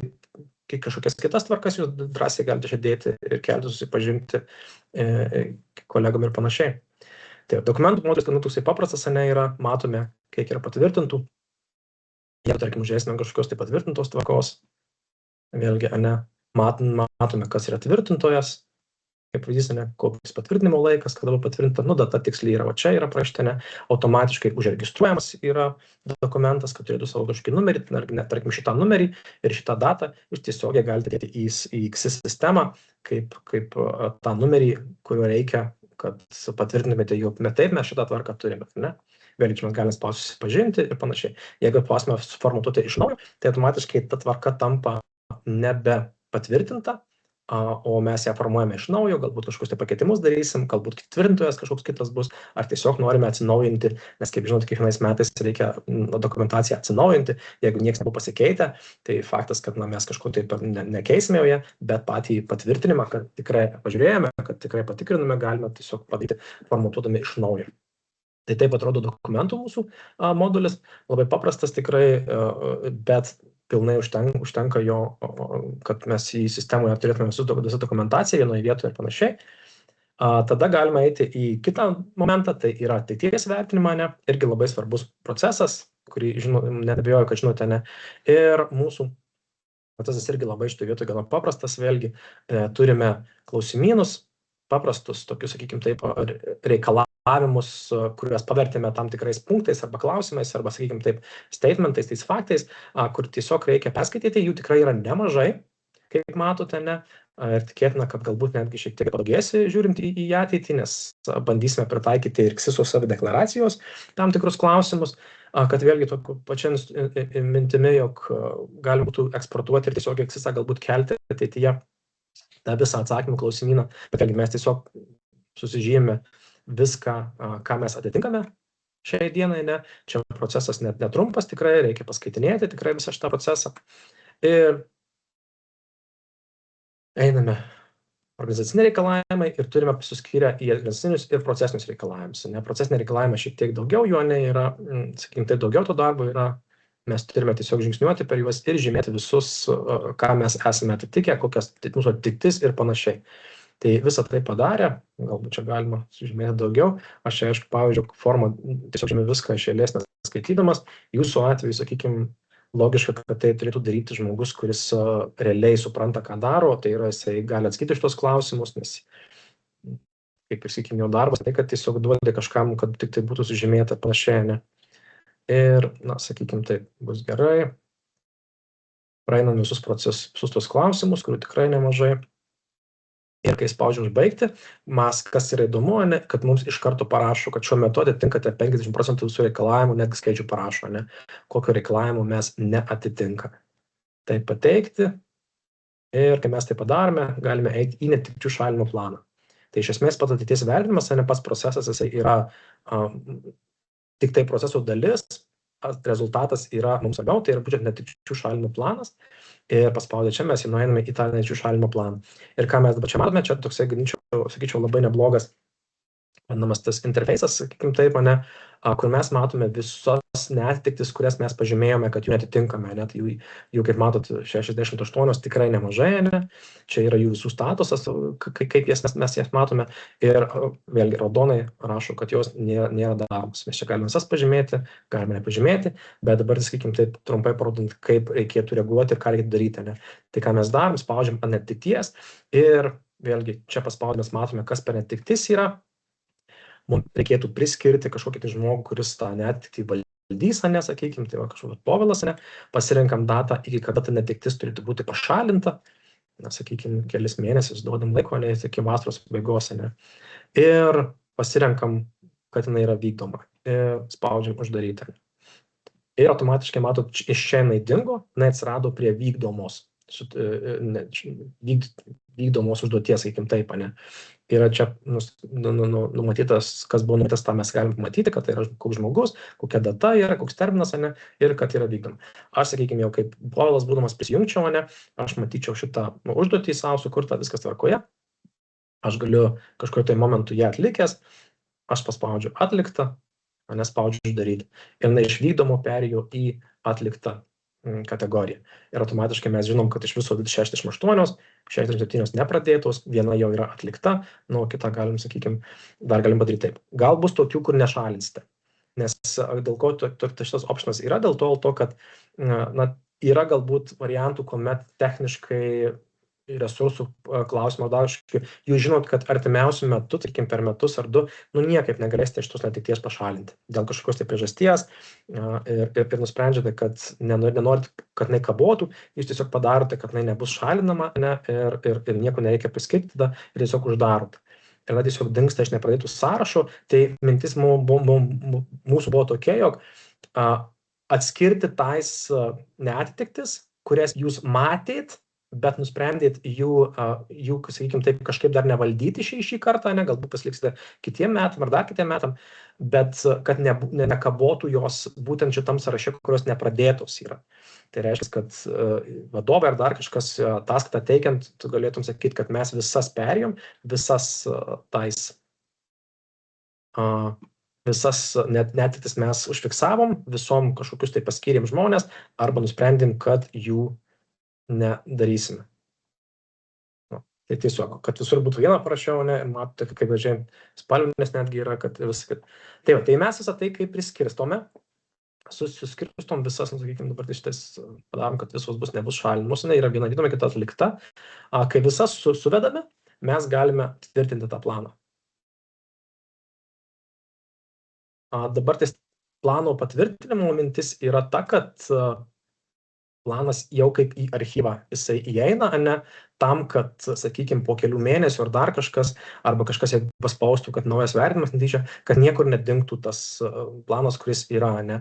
kažkokias kitas tvarkas jūs drąsiai galite čia dėti ir kelti susipažinti kolegom ir panašiai. Tai dokumentų modelis, kad toksai paprastas, ne, yra, matome, kiek yra patvirtintų. Jeigu, tarkim, žiūrėsime kažkokios tai patvirtintos tvarkos, vėlgi, ne, matome, kas yra tvirtintojas, kaip pavyzdys, ne, koks patvirtinimo laikas, kada buvo patvirtinta, data tiksliai yra, o čia yra parašyta, ne, automatiškai užregistruojamas yra dokumentas, kad turėtų savo kažkokį numerį, tarkim, šitą numerį ir šitą datą, jūs tiesiogiai galite dėti į XIS sistemą, kaip tą numerį, kurio reikia, kad patvirtintumėte, jog taip mes šitą tvarką turime, ne? Vėlgi čia mes galime spausti susipažinti ir panašiai. Jeigu spausime suformatuoti iš naujo, tai automatiškai ta tvarka tampa nebe patvirtinta, o mes ją formuojame iš naujo, galbūt kažkokius tai pakeitimus darysim, galbūt tvirtintojas kažkoks kitas bus, ar tiesiog norime atsinaujinti, nes kaip žinote, kiekvienais metais reikia dokumentaciją atsinaujinti, jeigu niekas nebuvo pasikeitę, tai faktas, kad mes kažko taip nekeisime joje, bet patį patvirtinimą, kad tikrai pažiūrėjome, kad tikrai patikrinome, galime tiesiog padaryti formatuodami iš naujo. Tai taip atrodo dokumentų mūsų modulis, labai paprastas tikrai, bet pilnai užtenka jo, kad mes į sistemoje turėtume visą dokumentaciją vienoje vietoje ir panašiai. Tada galima eiti į kitą momentą, tai yra ateities vertinimą, ne, irgi labai svarbus procesas, kurį neabejoju, kad žinote, ne, ir mūsų procesas irgi labai šitoje vietoje gana paprastas, vėlgi turime klausimynus, paprastus tokius, sakykime taip, reikalavimus, kuriuos pavertėme tam tikrais punktais arba klausimais, arba, sakykime taip, statementais, tais faktais, kur tiesiog reikia perskaityti, jų tikrai yra nemažai, kaip matote, ne, ir tikėtina, kad galbūt netgi šiek tiek padaugėsi žiūrint į ateitį, nes bandysime pritaikyti ir XIS savideklaracijos tam tikrus klausimus, kad vėlgi tokiu pačiam mintimi, jog galima būtų eksportuoti ir tiesiog XIS galbūt kelti ateityje tą visą atsakymų klausimyną, bet vėlgi mes tiesiog susižymime viską, ką mes atitinkame šiai dienai, ne, čia procesas netrumpas tikrai, reikia paskaitinėti tikrai visą šitą procesą ir einame organizaciniai reikalavimai ir turime suskyrę į organizacinius ir procesinius reikalavimus, ne, procesiniai reikalavimai šiek tiek daugiau, jo yra, sakykime, tai daugiau to darbo yra, mes turime tiesiog žingsniuoti per juos ir žymėti visus, ką mes esame atitikę, kokias mūsų atitiktis ir panašiai. Tai visą tai padarė, galbūt čia galima sužymėti daugiau, aš čia, aišku, pavyzdžiui, formą tiesiog žymė viską iš eilės neskaitydamas, jūsų atveju, sakykime, logiška, kad tai turėtų daryti žmogus, kuris realiai supranta, ką daro, tai yra, jisai gali atsakyti šitos klausimus, nes, kaip ir, sakykime, jo darbas, tai kad tiesiog duodi kažkam, kad tik tai būtų sužymėta panašiai, ne. Ir, na, sakykime, taip, bus gerai. Praeinam visus procesus, visus tos klausimus, kurių tikrai nemažai. Ir kai spaudžiam užbaigti, kas yra įdomu, ne, kad mums iš karto parašo, kad šiuo metu atitinkate 50% visų reikalavimų, netgi skaičių parašo, ne, kokio reikalavimo mes neatitinkame. Tai pateikti ir kai mes tai padarome, galime eiti į netikčių šalinimo planą. Tai iš esmės pats ateities vertinimas, ne pats procesas, jisai yra tik tai proceso dalis, rezultatas yra mums svarbiau, tai yra būtent netikčių šalinimo planas ir paspaudę čia mes nueiname į tą netikčių šalinimo planą. Ir ką mes dabar čia matome, čia toksai, sakyčiau, labai neblogas vadinamas tas interfejsas, sakykime taip, ne, kur mes matome visas neatitiktis, kurias mes pažymėjome, kad jų netitinkame, net jų kaip matot, 68 tikrai nemažai, ne, čia yra jų visų statusas, kaip mes jas matome, ir vėlgi raudonai rašo, kad jos nėra daromos. Mes čia galime visas pažymėti, galime nepažymėti, bet dabar, sakykime, taip trumpai parodant, kaip reikėtų reaguoti ir ką reikėtų daryti, ne. Tai ką mes darom, spaudžiam ant netikties ir vėlgi čia paspaudę mes matome, kas per netiktis yra. Mums reikėtų priskirti kažkokį tai žmogų, kuris tą netiktį valdys, nesakykime, tai va kažkoks Povilas, ne, pasirenkam datą, iki kada ta netiktis turėtų būti pašalinta sakykime, kelis mėnesius duodam laiko, ne, iki vasaros pabaigos, ne. Ir pasirenkam, kad jinai yra vykdoma. Ir spaudžiam uždaryti. Ir automatiškai, matot, iš čia jinai dingo, jinai atsirado prie vykdomos užduoties, sakykim taip, ne. Yra čia numatytas, kas buvo numatytas, tą mes galim matyti, kad tai yra koks žmogus, kokia data yra, koks terminas, ne, ir kad yra vykdoma. Aš, sakykime, jau kaip Povilas būdamas prisijungčiau, ne, aš matyčiau šitą užduotį savo sukurtą, viskas tvarkoje. Aš galiu kažkokiu tai momentu ją atlikęs, aš paspaudžiu atliktą, spaudžiu uždaryti. Ir jinai iš vykdomo perėjo į atliktą kategoriją. Ir automatiškai mes žinom, kad iš viso 68, 67 nepradėtos, viena jau yra atlikta, nu, kitą galim, sakykime, dar galim padaryti taip. Gal bus tokių, kur nešalinsite. Nes dėl ko šitas optionas yra, dėl to, kad yra galbūt variantų, kuomet techniškai resursų klausimą dar jūs žinot, kad artimiausiu metu, tarkim per metus ar 2, niekaip negalėsite šitos netikties pašalinti. Dėl kažkokios tai priežasties ir nusprendžiate, kad nenorit, kad jinai kabotų, jūs tiesiog padarote, kad jinai nebus šalinama, ne, ir nieko nereikia priskirti tada ir tiesiog uždarot. Ir tiesiog dingsta iš nepradėtų sąrašo, tai mintis mūsų buvo tokia, jog atskirti tais neatitiktis, kurias jūs matėt, bet nusprendėt jų, sakykime, taip kažkaip dar nevaldyti šį kartą, ne, galbūt pasiliksite kitiem metam ar dar kitiem metam, bet kad nekabotų jos būtent šitam sąraše, kurios nepradėtos yra. Tai reiškia, kad vadovai ar dar kažkas ataskaitą teikiant, tu galėtum sakyti, kad mes visas perėjom, visas netiktis mes užfiksavom, visom kažkokius tai paskyrėm žmonės, arba nusprendėm, kad jų nedarysime. Tai tiesiog, kad visur būtų vieną parašiau, ne, ir matote, kaip gražiai spalvinės netgi yra, kad viską. Tai mes visą tai kaip priskirstome, suskirstom visas, sakykime, dabar tai šitais padarom, kad visos nebus šalinamos, yra viena vykdoma, kita atlikta. Kai visas suvedame, mes galime tvirtinti tą planą. Dabar tai plano patvirtinimo mintis yra ta, kad planas jau kaip į archyvą jisai įeina, ne, tam, kad, sakykime, po kelių mėnesių ar dar kažkas, arba kažkas jeigu paspaustų, kad naujas vertinimas netyčia, kad niekur nedingtų tas planas, kuris yra, ne,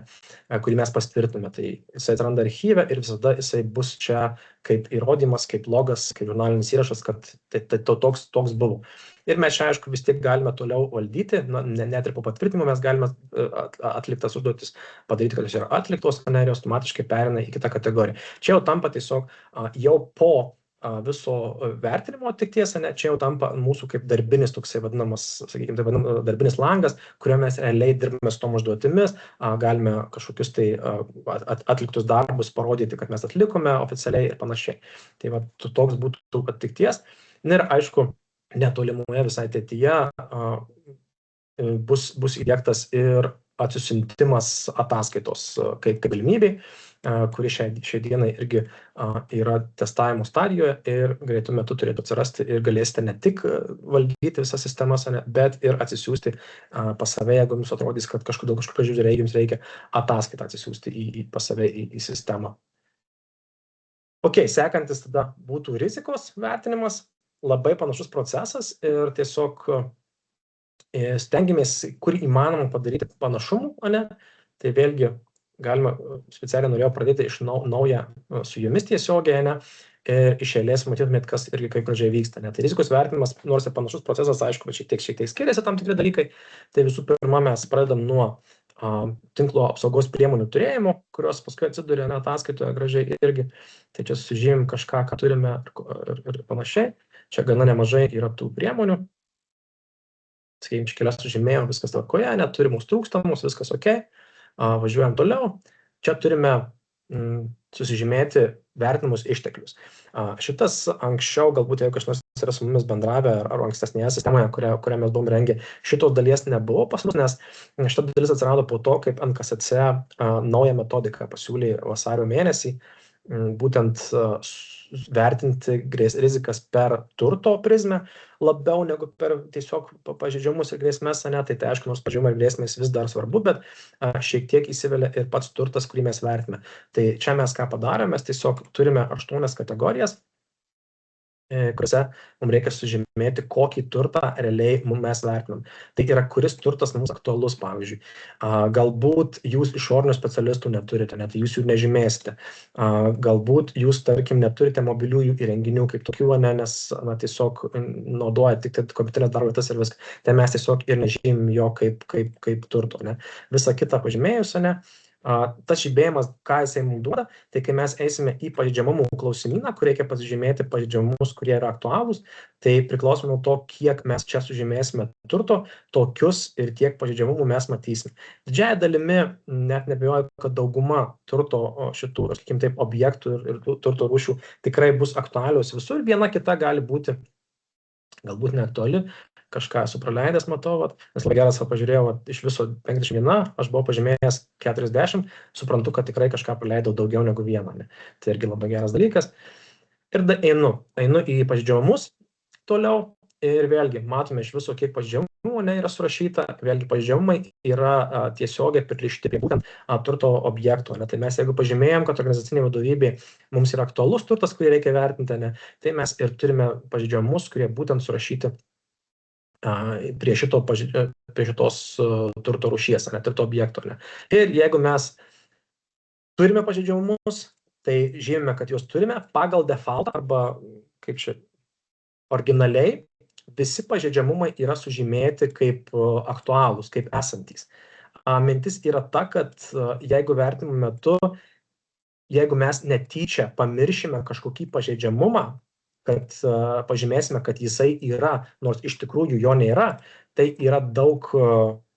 kurį mes pastvirtume. Tai jisai atranda archyve ir visada jisai bus čia kaip įrodymas, kaip logas, kaip žurnalinis įrašas, kad toks buvo. Ir mes čia, aišku, vis tiek galime toliau valdyti, net ir po patvirtinimo mes galime atliktas užduotis padaryti, kad jos yra atliktos, ne, ir automatiškai perina į kitą kategoriją. Čia jau tampa tiesiog jau po viso vertinimo atlikties, ne, čia jau tampa mūsų kaip darbinis toksai vadinamas, sakykime, tai vadinamas darbinis langas, kuriuo mes realiai dirbame su tom užduotimis, galime kažkokius tai atliktus darbus parodyti, kad mes atlikome oficialiai ir panašiai. Tai va, toks būtų atlikties. Ir aišku, netolimoje visai ateityje bus įdiegtas ir atsisiuntimas ataskaitos kaip galimybei, kuri šiai dienai irgi yra testavimo stadijoje ir greitų metu turėtų atsirasti ir galėsite ne tik valdyti visas sistemas, bet ir atsisiųsti pas save, jeigu jums atrodys, kad kažkokiu žiūrėjai jums reikia ataskaitą atsisiųsti pas save į sistemą. Ok, sekantis tada būtų rizikos vertinimas. Labai panašus procesas ir tiesiog stengiamės, kur įmanoma padaryti panašumų, ne? Tai vėlgi galima, specialiai norėjau pradėti iš naują su jumis tiesiogiai, ne? Ir iš eilės matytumėt, kas irgi kaip gražiai vyksta, ne? Tai rizikos vertinimas, nors ir panašus procesas, aišku, bet šiek tiek skiriasi tam tikri dalykai. Tai visų pirma, mes pradedam nuo tinklo apsaugos priemonių turėjimo, kurios paskui atsiduria ataskaitoje gražiai irgi. Tai čia sužymim kažką, ką turime ir panašiai. Čia gana nemažai yra tų priemonių. Sakykime, kelias sužymėjom, viskas tvarkoje, neturimus trūkstamus, viskas ok. Važiuojam toliau. Čia turime susižymėti vertinimus išteklius. Šitas anksčiau, galbūt jeigu kažkas yra su mumis bendravę ar ankstesnėje sistemoje, kurią mes buvom rengę, šitos dalies nebuvo pas mus, nes šita dalis atsirado po to, kaip NKSC naują metodiką pasiūlė vasario mėnesį, būtent vertinti rizikas per turto prizmę labiau negu per tiesiog pažeidžiamus ir grėsmes, ne, tai aišku, nors pažeidžiamai ir grėsmės vis dar svarbu, bet šiek tiek įsivelia ir pats turtas, kurį mes vertime. Tai čia mes ką padarėme, mes tiesiog turime 8 kategorijas kuriuose mums reikia sužymėti, kokį turtą realiai mes vertinam. Tai yra, kuris turtas mums aktualus, pavyzdžiui. Galbūt jūs išorinių specialistų neturite, net jūs jų nežymėsite. Galbūt jūs, tarkim, neturite mobiliųjų įrenginių kaip tokių, nes tiesiog naudoja tik kompiuterinės darbo vietas ir viską. Tai mes tiesiog ir nežymim jo kaip turto. Visa kita pažymėjus, tas žymėjimas, ką jisai mums duoda, tai kai mes eisime į pažeidžiamumų klausimyną, kur reikia pasižymėti pažeidžiamumus, kurie yra aktualūs, tai priklausomai nuo to, kiek mes čia sužymėsime turto, tokius ir tiek pažeidžiamumų mes matysime. Didžiąja dalimi, net neabejoju, kad dauguma turto šitų, sakykim taip, objektų ir turto rūšių tikrai bus aktualios visur, viena kita gali būti galbūt neaktuali, kažką esu praleidęs, matau, nes labai geras, pažiūrėjau, iš viso 51, aš buvau pažymėjęs 40, suprantu, kad tikrai kažką praleidau daugiau negu vieną. Tai irgi labai geras dalykas. Ir einu į pažeidžiamumus toliau ir vėlgi matome iš viso, kiek pažeidžiamumų yra surašyta, vėlgi pažeidžiamumai yra tiesiogiai pririšti prie būtent turto objekto. Tai mes jeigu pažymėjom, kad organizacinė vadovybė mums yra aktualus turtas, kurį reikia vertinti, tai mes ir turime pažeidžiamumus, kurie būtent surašyti prie šitos turto rūšies, turto objekto. Ir jeigu mes turime pažeidžiamumus, tai žymime, kad juos turime pagal default arba kaip čia originaliai, visi pažeidžiamumai yra sužymėti kaip aktualūs, kaip esantys. Mintis yra ta, kad jeigu vertinimo metu, jeigu mes netyčia pamiršime kažkokį pažeidžiamumą, kad pažymėsime, kad jisai yra, nors iš tikrųjų jo nėra, tai yra daug,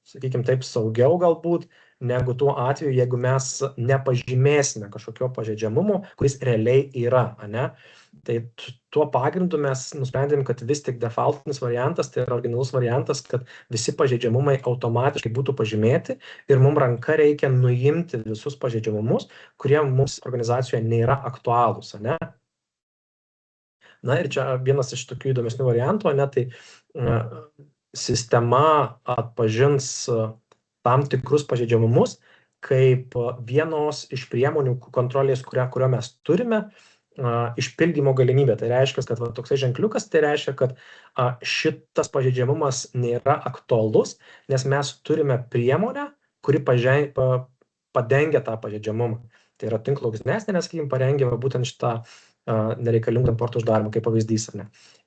sakykime taip, saugiau galbūt, negu tuo atveju, jeigu mes nepažymėsime kažkokio pažeidžiamumo, kuris realiai yra. Tai tuo pagrindu mes nusprendėm, kad vis tik defaultinis variantas, tai yra originalus variantas, kad visi pažeidžiamumai automatiškai būtų pažymėti ir mums ranka reikia nuimti visus pažeidžiamumus, kurie mums organizacijoje nėra aktualūs. Ir čia vienas iš tokių įdomesnių variantų, tai sistema atpažins tam tikrus pažeidžiamumus kaip vienos iš priemonių kontrolės, kurio mes turime, išpildymo galimybę. Tai reiškia, kad toksai ženkliukas, tai reiškia, kad šitas pažeidžiamumas nėra aktualus, nes mes turime priemonę, kuri padengia tą pažeidžiamumą. Tai yra tinklo organizacinė, sakykim, parengia būtent šitą nereikalingų importų uždarimą, kaip pavyzdys.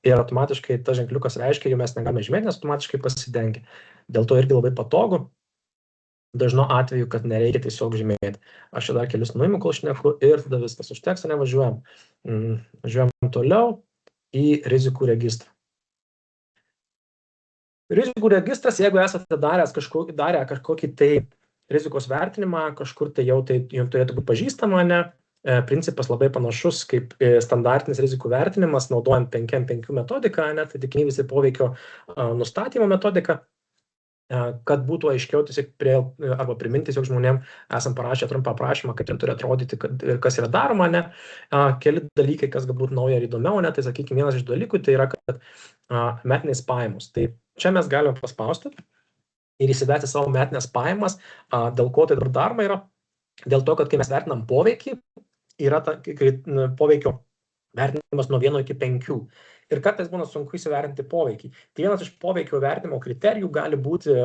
Ir automatiškai tas ženkliukas reiškia, jau mes negalime žymėti, nes automatiškai pasidengia. Dėl to irgi labai patogu, dažnu atveju, kad nereikia tiesiog žymėti. Aš čia dar kelius nuimu, kol šneku ir tada viskas užteks, važiuojam. Važiuojam toliau į rizikų registrą. Rizikų registras, jeigu esate darę kažkokį tai rizikos vertinimą, kažkur tai jau turėtų būti pažįstama, principas labai panašus kaip standartinis rizikų vertinimas, naudojant 5M5 metodiką, tai tikimybės ir poveikio nustatymo metodiką, kad būtų aiškiau tiesiog arba priminti tiesiog žmonėm, esam parašę trumpą aprašymą, kaip ten turi atrodyti ir kas yra daroma. Keli dalykai, kas galbūt nauja ir įdomiau, tai sakykime, vienas iš dalykų tai yra, kad metinės pajamos. Tai čia mes galime paspausti ir įsivertinti savo metinės pajamas, dėl ko tai daroma yra, dėl to, kad kai mes vertinam poveikį, yra poveikio vertinimas nuo 1 iki 5. Ir kartais būna sunku įsivertinti poveikį. Tai vienas iš poveikio vertinimo kriterijų gali būti,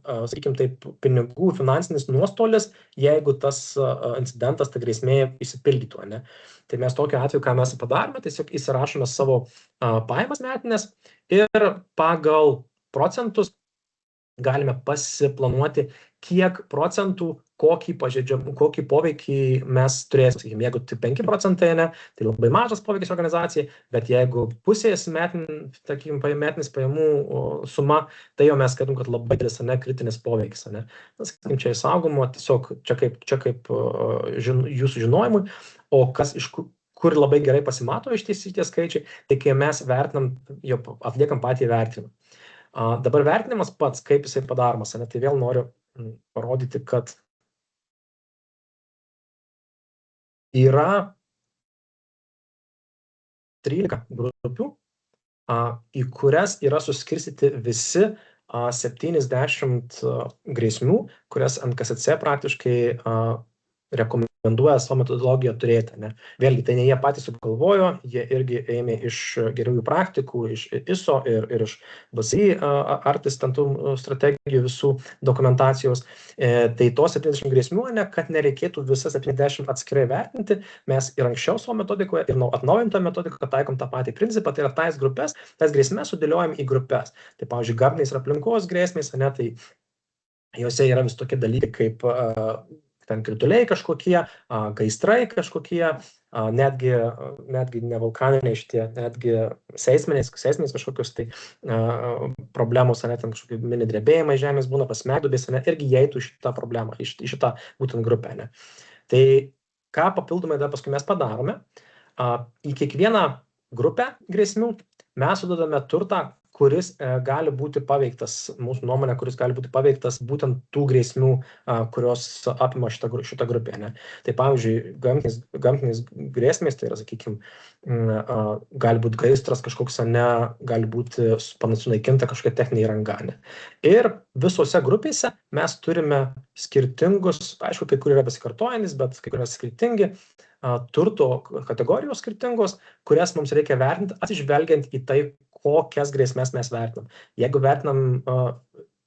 sakykime taip, pinigų finansinis nuostolis, jeigu tas incidentas, ta grėsmė įsipildytų. Tai mes tokiu atveju, ką mes padarome, tiesiog įsirašome savo pajamas metinės ir pagal procentus galime pasiplanuoti, kiek procentų, kokį poveikį mes turėsime. Jeigu 5%, tai labai mažas poveikis organizacijai, bet jeigu pusės metinis pajamų suma, tai jau mes skaitom, kad labai didelis kritinis poveikis. Sakykim, čia įsaugomo, tiesiog čia kaip jūsų žinojimui, o kas iš kur labai gerai pasimato iš tie skaičiai, tai kai mes vertinam, jau atliekam patį vertinimą. Dabar vertinimas pats, kaip jisai padaromas, tai vėl noriu parodyti, kad yra 13 grupių, į kurias yra suskirstyti visi 70 grėsmių, kurias NKSC praktiškai rekomenduoja savo metodologiją turėti. Ne? Vėlgi, tai ne jie patys sugalvojo, jie irgi ėmė iš gerųjų praktikų, iš ISO ir iš BSI Artis tų strategijų visų dokumentacijos. Tai tos 70 grėsmių, ne, kad nereikėtų visas 70 atskirai vertinti, mes ir anksčiau savo metodikoje, ir atnaujintą metodiką taikom tą patį principą, tai yra tais grupės, tas grėsmės sudėliojam į grupės. Tai, pavyzdžiui, gamtinės ir aplinkos grėsmės, ne, tai jose yra vis tokie dalykai kaip ten krituliai kažkokie, gaisrai kažkokie, netgi ne vulkaniniai šitie, netgi seisminės kažkokios tai problemos, ne, ten kažkokie mini drebėjimai žemės būna, pasmegdubės, ne, irgi įeitų šitą problemą, į šitą būtent grupę. Ne. Tai ką papildomai dar paskui mes padarome, į kiekvieną grupę grėsmių mes sudedame turtą, kuris gali būti paveiktas, mūsų nuomonė, kuris gali būti paveiktas būtent tų grėsmių, kurios apima šitą grupę. Ne? Tai pavyzdžiui, gamtinės grėsmės, tai yra, sakykime, gali būti gaisras kažkoks, ne, gali būti sunaikinta kažkokia techninė įranga. Ne? Ir visose grupėse mes turime skirtingus, aišku, kai kur yra besikartojantis, bet kai kur yra skirtingi, turto kategorijos skirtingos, kurias mums reikia vertinti, atsižvelgiant į tai, kokias grėsmės mes vertinam. Jeigu vertinam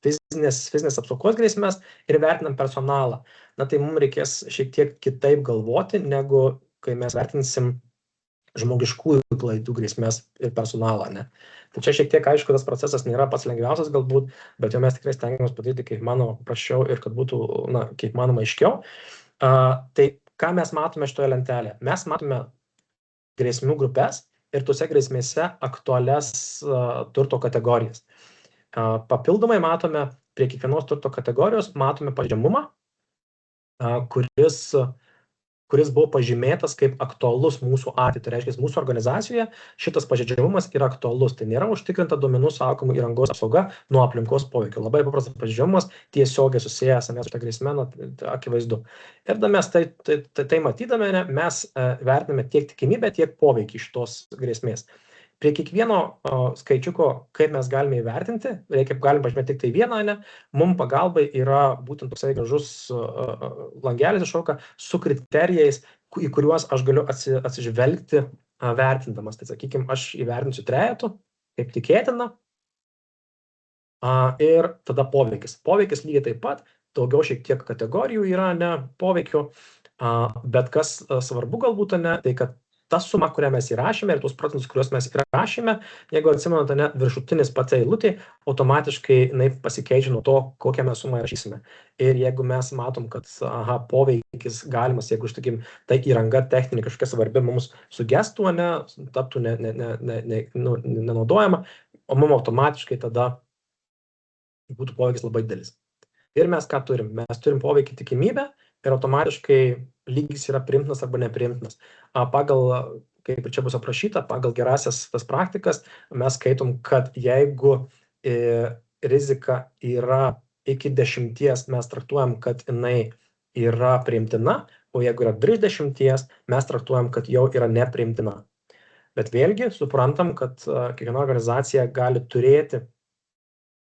fizinės apsaugos grėsmės ir vertinam personalą, na tai mums reikės šiek tiek kitaip galvoti, negu kai mes vertinsim žmogiškųjų klaidų grėsmės ir personalą. Ne? Tai čia šiek tiek, aišku, tas procesas nėra pats lengviausias galbūt, bet jau mes tikrai stengiamės padaryti kaip mano praščiau ir kad būtų, na, kaip manoma aiškiau. Tai ką mes matome šitoje lentelėje? Mes matome grėsmių grupės ir tuose grėsmėse aktualias turto kategorijas. Papildomai matome prie kiekvienos turto kategorijos, matome pažeidžiamumą, kuris buvo pažymėtas kaip aktualus mūsų atveju. Tai reiškia, mūsų organizacijoje šitas pažeidžiamumas yra aktualus. Tai nėra užtikrinta duomenų saugomų įrangos apsauga nuo aplinkos poveikio. Labai paprastas pažeidžiamumas tiesiogiai susijęs su šitą grėsmę, akivaizdu. Ir mes tai matydami, mes vertiname tiek tikimybę, tiek poveikį šitos grėsmės. Prie kiekvieno skaičiuko, kaip mes galime įvertinti, galim pažymėti tik tai vieną, ne, mums pagalbai yra būtent toksai gražus langelis iššauka su kriterijais, į kuriuos aš galiu atsižvelgti vertindamas. Tai sakykime, aš įvertinsiu trejetu, kaip tikėtina, ir tada poveikis. Poveikis lygiai taip pat, daugiau šiek tiek kategorijų yra, ne, poveikio, bet kas svarbu galbūt, ne, tai kad ta suma, kurią mes įrašėme ir tuos procentus, kuriuos mes įrašėme, jeigu atsimenate, ne, viršutinis pats eilutė, automatiškai pasikeičia nuo to, kokią mes sumą įrašysime. Ir jeigu mes matom, kad poveikis galimas, jeigu tai įranga techninė kažkokia svarbi mums sugestų, ne, taptų nenaudojama, o mums automatiškai tada būtų poveikis labai didelis. Ir mes ką turim? Mes turim poveikį tikimybę ir automatiškai lygis yra priimtinas arba nepriimtinas. Pagal, kaip ir čia bus aprašyta, pagal gerasias tas praktikas, mes skaitom, kad jeigu rizika yra iki 10, mes traktuojam, kad jinai yra priimtina, o jeigu yra virš 10, mes traktuojam, kad jau yra nepriimtina. Bet vėlgi suprantam, kad kiekviena organizacija gali turėti,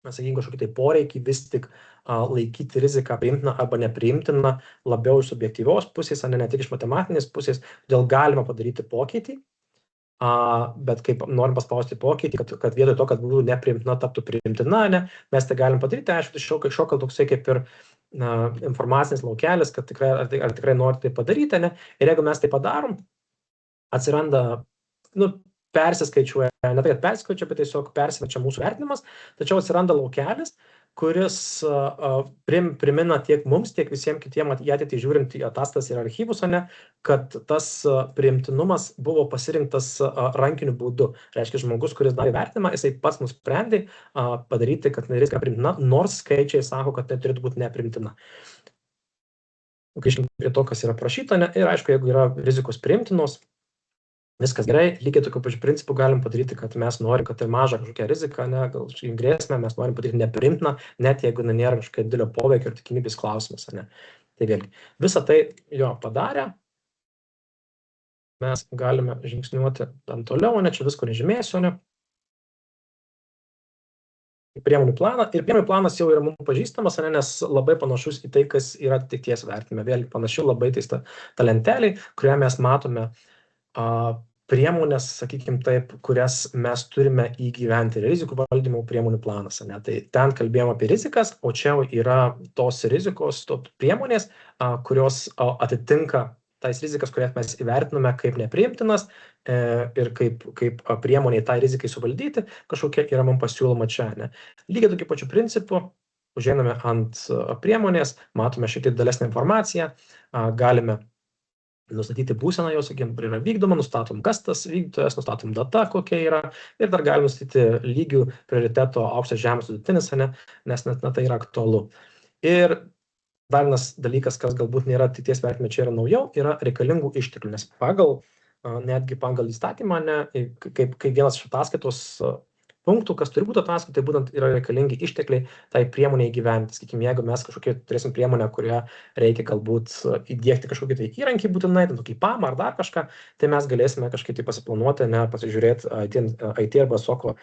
sakykime, kažkokį tai poreikį vis tik laikyti riziką priimtiną arba nepriimtiną labiau iš subjektyvios pusės, ne tik iš matematinės pusės, todėl galima padaryti pokytį, bet kaip norim paspausti pokytį, kad vietoj to, kad būtų nepriimtina, taptų priimtina, ne, mes tai galim padaryti, aišku, šoka toksai kaip ir informacinis laukelis, kad ar tikrai nori tai padaryti, ne, ir jeigu mes tai padarom, atsiranda, persiskaičiuoja, ne tai, kad persiskaičiuoja, bet tiesiog persiverčia mūsų vertinimas, tačiau atsiranda laukelis, kuris primina tiek mums, tiek visiems kitiem į ateitį žiūrint į ataskaitas ir archyvus, ne, kad tas priimtinumas buvo pasirinktas rankiniu būdu. Reiškia, žmogus, kuris darė vertinimą, jisai pats nusprendė padaryti, kad rizika priimtina, nors skaičiai sako, kad tai turėtų būti nepriimtina. Grįžkime prie to, kas yra prašyta, ne, ir aišku, jeigu yra rizikos priimtinos, viskas gerai, lygiai tokiu pačiu principu galim padaryti, kad mes norim, kad tai maža kažkokia rizika, ne, gal grėsmę, mes norim padaryti nepriimtiną, net jeigu nėra kažkokia didelio poveikio ir tikimybės klausimas, ne. Tai vėlgi, visą tai jo padarę, mes galime žingsniuoti tam toliau, ne, čia visko nežymėsiu, ne. priemonių planą ir priemonių planas jau yra mums pažįstamas, nes labai panašus į tai, kas yra ateities vertinime. Vėlgi panašiai labai ta lentelė, kurioje mes matome priemonės, sakykime taip, kurias mes turime įgyventi. Rizikų valdymo priemonių planas. Tai ten kalbėjome apie rizikas, o čia yra tos rizikos, tos priemonės, kurios atitinka tais rizikas, kurias mes įvertiname kaip nepriimtinas ir kaip priemoniai tai rizikai suvaldyti, kažkokia yra mums pasiūloma čia. Lygiai tokiu pačiu principu, užeiname ant priemonės, matome šiek tiek dalesnę informaciją, galime nustatyti būseną, jau sakėm, yra vykdoma, nustatom, kas tas vykdytojas, nustatom data, kokia yra, ir dar galime nustatyti lygių prioriteto aukštas, žemas, vidutinis, nes tai yra aktualu. Ir dar vienas dalykas, kas galbūt nėra ateities vertinime, čia yra naujau, yra reikalingų išteklių, nes netgi pagal įstatymą, kaip vienas iš ataskaitos punktų, kas turi būti ataskaitai, būtent yra reikalingi ištekliai tai priemonė įgyventi. Sakykime, jeigu mes kažkokie turėsim priemonę, kurioje reikia galbūt įdiegti kažkokį tai įrankį būtinai, tokį PAM ar dar kažką, tai mes galėsime kažkaip tai pasiplanuoti, pasižiūrėti IT arba SOCO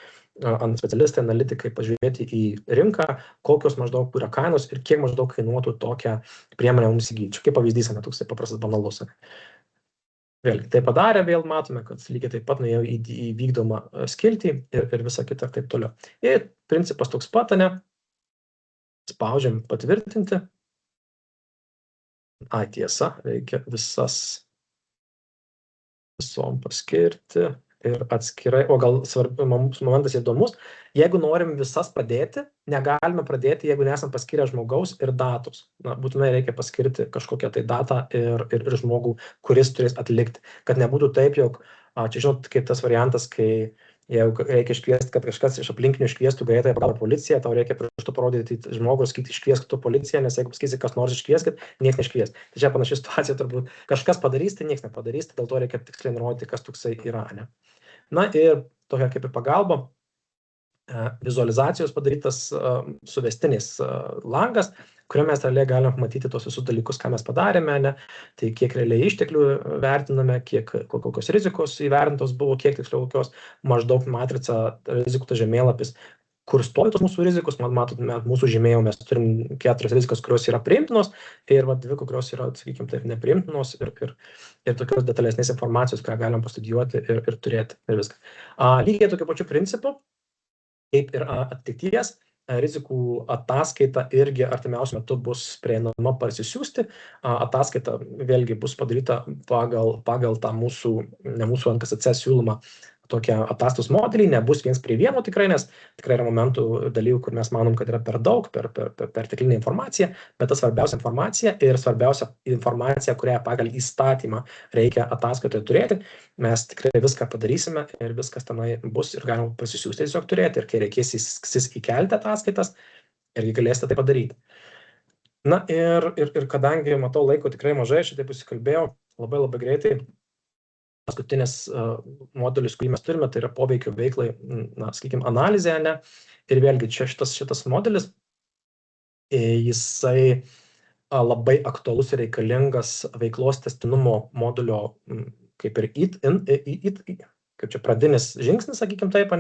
specialistai, analitikai, pažiūrėti į rinką, kokios maždaug yra kainos ir kiek maždaug kainuotų tokią priemonę mums įgyti. Čia kaip pavyzdys, toks paprastas banalus. Vėlgi, tai padarė, vėl matome, kad lygiai taip pat nuėjo į vykdomą skiltį ir visą kitą ir taip toliau. Ir principas toks pat, spaudžiam patvirtinti. Tiesa, reikia visom paskirti ir atskirai, o gal momentas įdomus, jeigu norim visas padėti, negalime pradėti, jeigu nesam paskirę žmogaus ir datos. Būtinai reikia paskirti kažkokią tai datą ir žmogų, kuris turės atlikti. Kad nebūtų taip, jog, čia žinot, kaip tas variantas, kai jeigu reikia iškviesti, kad kažkas iš aplinkinių iškviestų greitąją pagalbą policiją, tau reikia pirštu parodyti žmogų ir sakyti, iškviesk tu policiją, nes jeigu pasakysi, kas nors iškvieskit, niekas neiškvies. Tai čia panaši situacija turbūt. Kažkas padarys, tai niekas nepadarys, tai dėl to reikia tiksliai nurodyti, kas toksai yra. Ir tokia kaip ir pagalba, vizualizacijos padarytas suvestinis langas, kuriuo mes realiai galime matyti tos visus dalykus, ką mes padarėme, tai kiek realiai išteklių vertiname, kokios rizikos įvertintos buvo, kiek tiksliau kokios maždaug matrica rizikų tas žemėlapis, kur stovi tos mūsų rizikos, matome, mūsų žymėjau, mes turim 4 rizikas, kurios yra priimtinos ir 2, kurios yra, sakykime, taip, nepriimtinos ir tokios detalesnės informacijos, kurią galim pastudijuoti ir turėti ir viską. Lygiai tokiu pačiu principu, kaip ir ateities, rizikų ataskaita irgi artimiausiu metu bus prieinama parsisiųsti. Ataskaita vėlgi bus padaryta pagal tą ne mūsų NKSC siūlomą tokią ataskaitos modelį, nebus 1:1 tikrai, nes tikrai yra momentų dalykų, kur mes manom, kad yra per daug, perteklinė informacija, bet ta svarbiausia informacija ir svarbiausia informacija, kurią pagal įstatymą reikia ataskaitoje turėti, mes tikrai viską padarysime ir viskas tenai bus ir galima pasisiųsti tiesiog turėti ir kai reikės įkelti ataskaitas, irgi galėsite tai padaryti. Ir kadangi matau laiko tikrai mažai, aš taip pasikalbėjau labai greitai, paskutinis modelis, kurį mes turime, tai yra poveikio veiklai, sakykime, analizė, ir vėlgi čia šitas modelis, jisai labai aktualus ir reikalingas veiklos tęstinumo modulio, kaip ir kaip čia pradinis žingsnis, sakykime taip,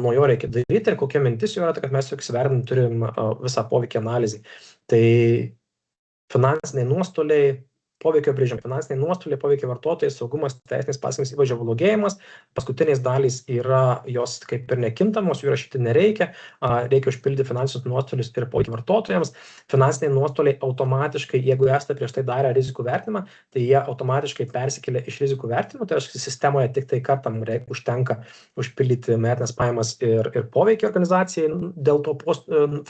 nuo jo reikia daryti ir kokia mintis jo yra, kad mes įsivertinti turim visą poveikį analizį. Tai finansiniai nuostoliai, poveikio brėžimai, finansiniai nuostoliai, poveikio vartotojai, saugumas, teisinės pasekmės, įvaizdžio blogėjimas. Paskutiniais dalys yra jos kaip ir nekintamos, jų rašyti nereikia, reikia užpildyti finansinius nuostolius ir poveikį vartotojams. Finansiniai nuostoliai automatiškai, jeigu esate prieš tai darę rizikų vertinimą, tai jie automatiškai persikelia iš rizikų vertinimo, tai sistemoje tik tai kartam užtenka užpildyti metinės pajamas ir poveikį organizacijai dėl to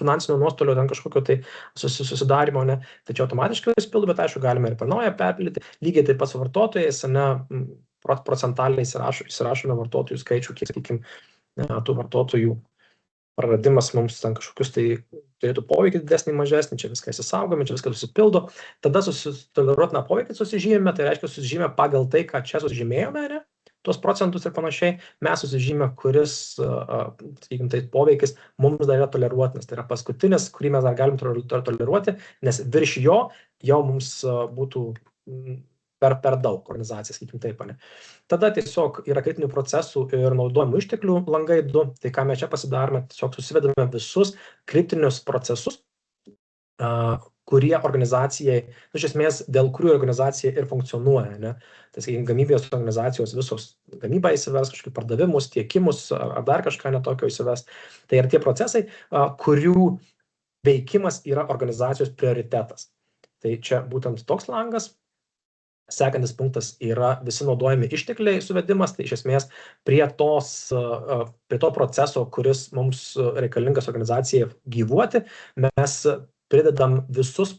finansinio nuostolio ten kažkokio tai susidarimo, tai čia automatiškai užpildu, bet aišku, galime ir per naują perpildyti. Lygiai taip pat su vartotojais, procentaliai įsirašome vartotojų skaičių, kiek, sakykime, tų vartotojų praradimas mums ten kažkokius tai turėtų poveikį didesnį, mažesnį, čia viską įsisaugome, čia viską susipildo. Tada toleruotiną poveikį susižymėme, tai reiškia susižymė pagal tai, ką čia susižymėjome, tuos procentus ir panašiai, mes susižymė, kuris, sakykime, tai poveikis mums dar yra toleruotinas. Tai yra paskutinis, kurį mes dar galim toleruoti, nes virš jo jau mums būtų per daug organizacija, sakykim taip, ne. Tada tiesiog yra kritinių procesų ir naudojamų išteklių langai 2, tai ką mes čia pasidarome, tiesiog susivedame visus kritinius procesus, kurie organizacijai, iš esmės, dėl kurių organizacija ir funkcionuoja, ne. Tai, sakykim, gamybos organizacijos visos gamybą įsives, kažkokius pardavimus, tiekimus ar dar kažką netokio įsives. Tai yra tie procesai, kurių veikimas yra organizacijos prioritetas. Tai čia būtent toks langas. Sekantis punktas yra visi naudojami ištekliai suvedimas, tai iš esmės prie to proceso, kuris mums reikalingas organizacijai gyvuoti, mes pridedam visus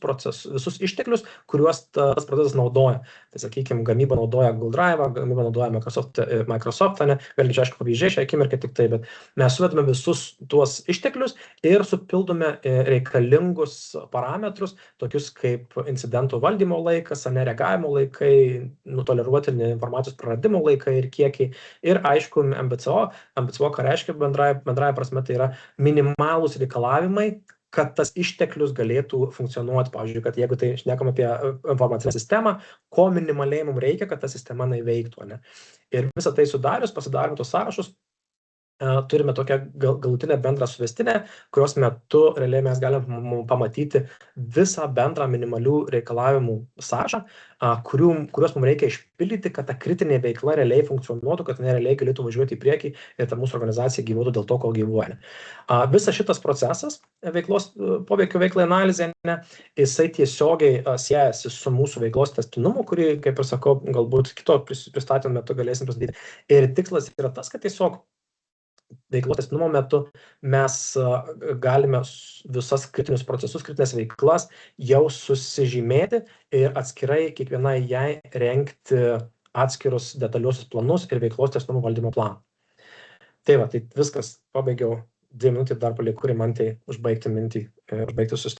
išteklius, kuriuos tas procesas naudoja. Tai, sakykime, gamyba naudoja Google Drive, gamyba naudoja Microsoft, ne, vėlgi čia aišku pavyzdžiai šią akimirką tik tai, bet mes suvedame visus tuos išteklius ir supildome reikalingus parametrus, tokius kaip incidentų valdymo laikas, nereagavimo laikai, nutoleruotini informacijos praradimo laikai ir kiekiai. Ir aišku, MBCO, ką reiškia bendraja prasme, tai yra minimalūs reikalavimai, kad tas išteklius galėtų funkcionuoti. Pavyzdžiui, kad jeigu tai šnekam apie informacinę sistemą, ko minimaliai mums reikia, kad ta sistema veiktų, ne. Ir visą tai sudarius, pasidarėm tos sąrašus, turime tokią galutinę bendrą suvestinę, kurios metu realiai mes galim pamatyti visą bendrą minimalių reikalavimų sąrašą, kuriuos mums reikia išpildyti, kad ta kritinė veikla realiai funkcionuotų, kad realiai galėtų važiuoti į priekį ir ta mūsų organizacija gyvuotų dėl to, kol gyvuoja. Visas šitas procesas veiklos poveikio veiklai analizė, jisai tiesiogiai siejasi su mūsų veiklos tęstinumu, kurį, kaip ir sakau, galbūt kito pristatymo metu galėsim pristatyti. Ir tikslas yra tas, kad tiesiog veiklos tęstinumo metu mes galime visas kritinius procesus, kritinės veiklas jau susižymėti ir atskirai kiekvienai jai rengti atskirus detaliuosius planus ir veiklos tęstinumo valdymo planą. Tai va, tai viskas, pabaigiau 2 minutės, dar palieku Rimantai užbaigti mintį, užbaigti susitikimą.